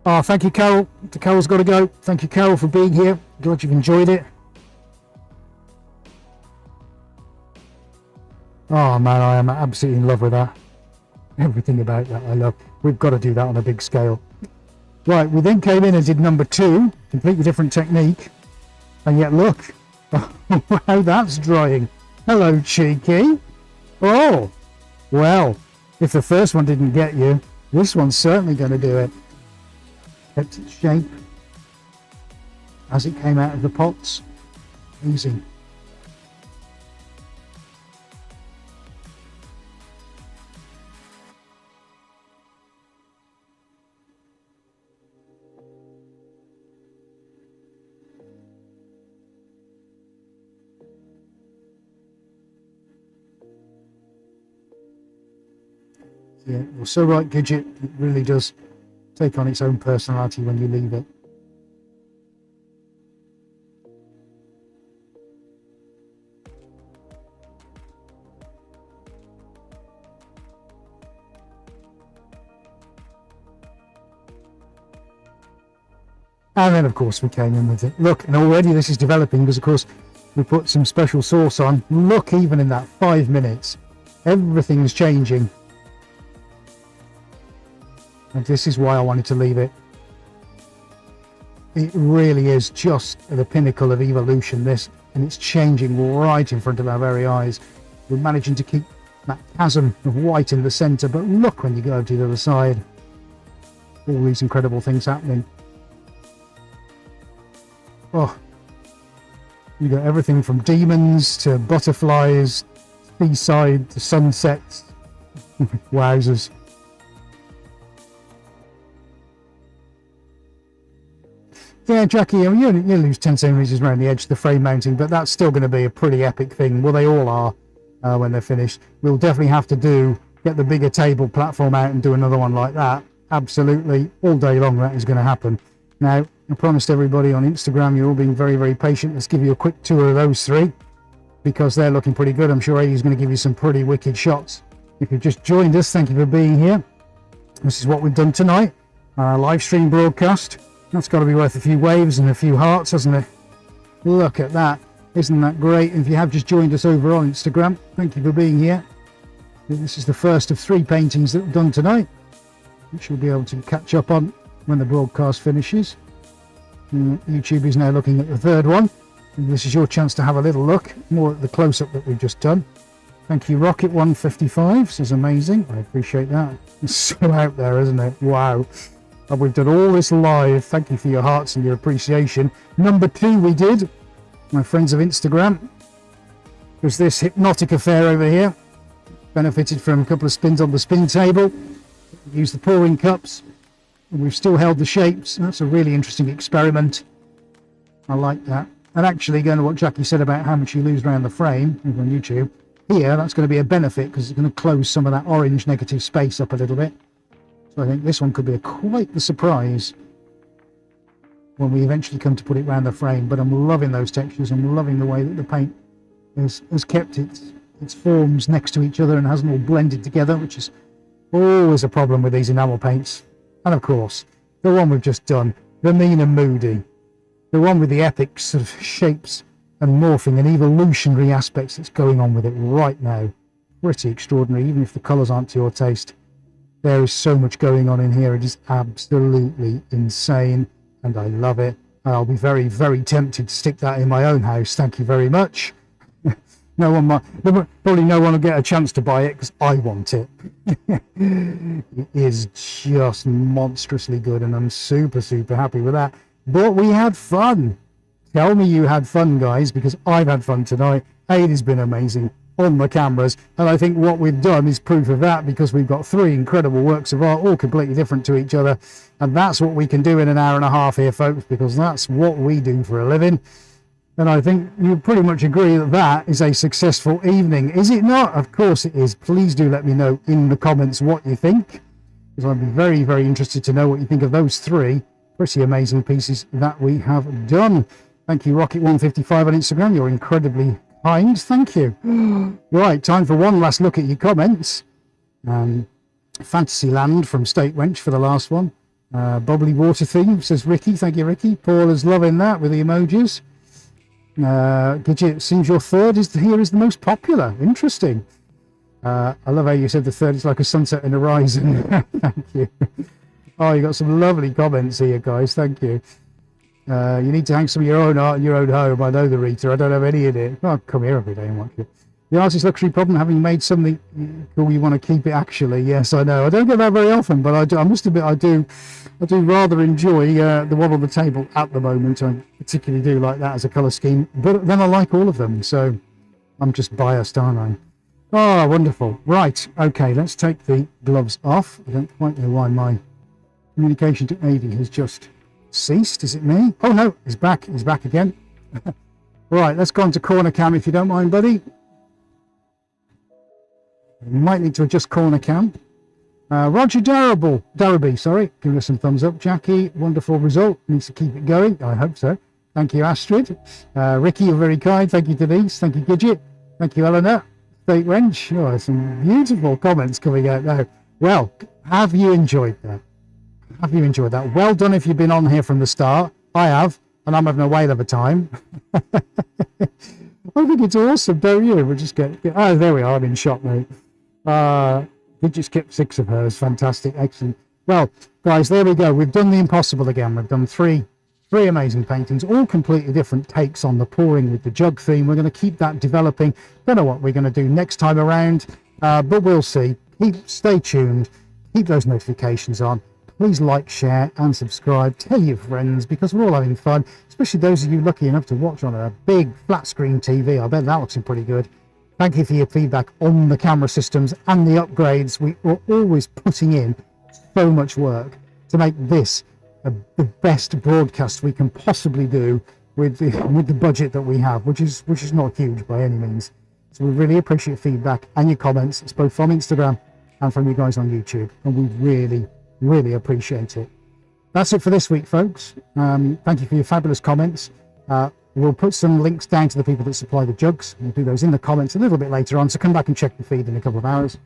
Oh, thank you, Carol. Carol's got to go. Thank you, Carol, for being here. Glad you've enjoyed it. Oh, man, I am absolutely in love with that. Everything about that I love. We've got to do that on a big scale. Right, we then came in and did number 2. Completely different technique. And yet, look. How that's drying. Hello, cheeky. Oh, well, if the first one didn't get you, This one's certainly going to do it. Kept its shape as it came out of the pots. Easy. Yeah, you're so right, Gidget. It really does take on its own personality when you leave it. And then, of course, we came in with it. Look, and already this is developing because, of course, we put some special sauce on. Look, even in that 5 minutes, everything's changing. And this is why I wanted to leave it. It really is just the pinnacle of evolution, this, and it's changing right in front of our very eyes. We're managing to keep that chasm of white in the centre, but look when you go to the other side. All these incredible things happening. Oh, you got everything from demons to butterflies, seaside to sunsets. Wowzers. Yeah, Jackie, you lose 10 centimetres around the edge of the frame mounting, but that's still going to be a pretty epic thing. Well, they all are when they're finished. We'll definitely have to get the bigger table platform out and do another one like that. Absolutely, all day long that is going to happen. Now, I promised everybody on Instagram, you're all being very, very patient. Let's give you a quick tour of those three because they're looking pretty good. I'm sure Aidy's going to give you some pretty wicked shots. If you've just joined us, thank you for being here. This is what we've done tonight, our live stream broadcast. That's got to be worth a few waves and a few hearts, hasn't it? Look at that. Isn't that great? If you have just joined us over on Instagram, thank you for being here. This is the first of 3 paintings that we've done tonight, which you'll be able to catch up on when the broadcast finishes. YouTube is now looking at the 3rd one. And this is your chance to have a little look more at the close-up that we've just done. Thank you, Rocket155. This is amazing. I appreciate that. It's so out there, isn't it? Wow. And we've done all this live. Thank you for your hearts and your appreciation. Number 2 we did, my friends of Instagram, was this hypnotic affair over here. Benefited from a couple of spins on the spin table. Used the pouring cups. And we've still held the shapes. That's a really interesting experiment. I like that. And actually, going to what Jackie said about how much you lose around the frame over on YouTube, here that's going to be a benefit because it's going to close some of that orange negative space up a little bit. So I think this one could be quite the surprise when we eventually come to put it around the frame. But I'm loving those textures. I'm loving the way that the paint has kept its forms next to each other and hasn't all blended together, which is always a problem with these enamel paints. And of course, the one we've just done, the Mean and Moody, the one with the epic sort of shapes and morphing and evolutionary aspects that's going on with it right now. Pretty extraordinary, even if the colours aren't to your taste. There is so much going on in here. It is absolutely insane, and I love it. I'll be very, very tempted to stick that in my own house. Thank you very much. Probably no one will get a chance to buy it because I want it. It is just monstrously good, and I'm super, super happy with that. But we had fun. Tell me you had fun, guys, because I've had fun tonight. It has been amazing on the cameras, and I think what we've done is proof of that because we've got 3 incredible works of art, all completely different to each other, and that's what we can do in an hour and a half here, folks, because that's what we do for a living. And I think you pretty much agree that that is a successful evening. Is it not? Of course it is. Please do let me know in the comments what you think, because I'd be very, very interested to know what you think of those 3 pretty amazing pieces that we have done. Thank you, Rocket155 on Instagram. You're incredibly kind. Thank you. Right, time for one last look at your comments. Fantasyland from State Wench for the last one. Bubbly Water Theme, says Ricky. Thank you, Ricky. Paul is loving that with the emojis. Gidget, seems your 3rd is the most popular. Interesting. I love how you said the 3rd is like a sunset and a rising. Thank you. Oh, you got some lovely comments here, guys. Thank you. You need to hang some of your own art in your own home. I know the Rita. I don't have any in it. Oh, come here every day and watch it. The artist luxury problem, having made something cool, you want to keep it actually. Yes, I know. I don't get that very often, but I must admit I do rather enjoy the one on the table at the moment. I particularly do like that as a colour scheme, but then I like all of them, so I'm just biased, aren't I? Oh, wonderful. Right, okay, let's take the gloves off. I don't quite know why my communication to AD has just ceased. Is it me? Oh no, he's back. He's back again. Right, let's go on to corner cam if you don't mind, buddy. You might need to adjust corner cam. Roger Darrowby, sorry, giving us some thumbs up. Jackie, wonderful result. Needs to keep it going. I hope so. Thank you, Astrid. Ricky, you're very kind. Thank you, Denise. Thank you, Gidget. Thank you, Eleanor. State Wrench. Oh, some beautiful comments coming out now. Well, have you enjoyed that? Have you enjoyed that? Well done if you've been on here from the start. I have, and I'm having a whale of a time. I think it's awesome, don't you? We'll just get oh, there we are. I'm in shot, mate. We just kept 6 of hers. Fantastic, excellent. Well, guys, there we go. We've done the impossible again. We've done three amazing paintings, all completely different takes on the pouring with the jug theme. We're going to keep that developing. Don't know what we're going to do next time around, but we'll see. Stay tuned. Keep those notifications on. Please like, share, and subscribe. Tell your friends, because we're all having fun, especially those of you lucky enough to watch on a big flat screen TV. I bet that looks pretty good. Thank you for your feedback on the camera systems and the upgrades. We are always putting in so much work to make this the best broadcast we can possibly do with the budget that we have, which is not huge by any means. So we really appreciate feedback and your comments. It's both from Instagram and from you guys on YouTube, and we really appreciate it. That's it for this week, folks. Thank you for your fabulous comments. We'll put some links down to the people that supply the jugs. We'll do those in the comments a little bit later on, so come back and check the feed in a couple of hours,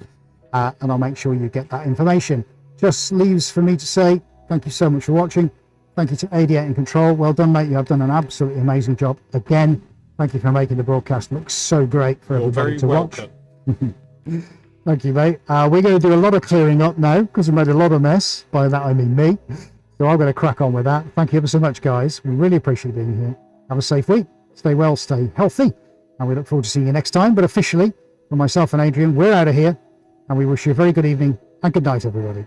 and I'll make sure you get that information. Just leaves for me to say thank you so much for watching. Thank you to 88 in control. Well done, mate. You have done an absolutely amazing job again. Thank you for making the broadcast look so great for everybody to watch. Thank you, mate. We're going to do a lot of clearing up now because we made a lot of mess. By that I mean me. So I'm going to crack on with that. Thank you ever so much, guys. We really appreciate being here. Have a safe week. Stay well, stay healthy. And we look forward to seeing you next time. But officially, for myself and Adrian, we're out of here. And we wish you a very good evening and good night, everybody.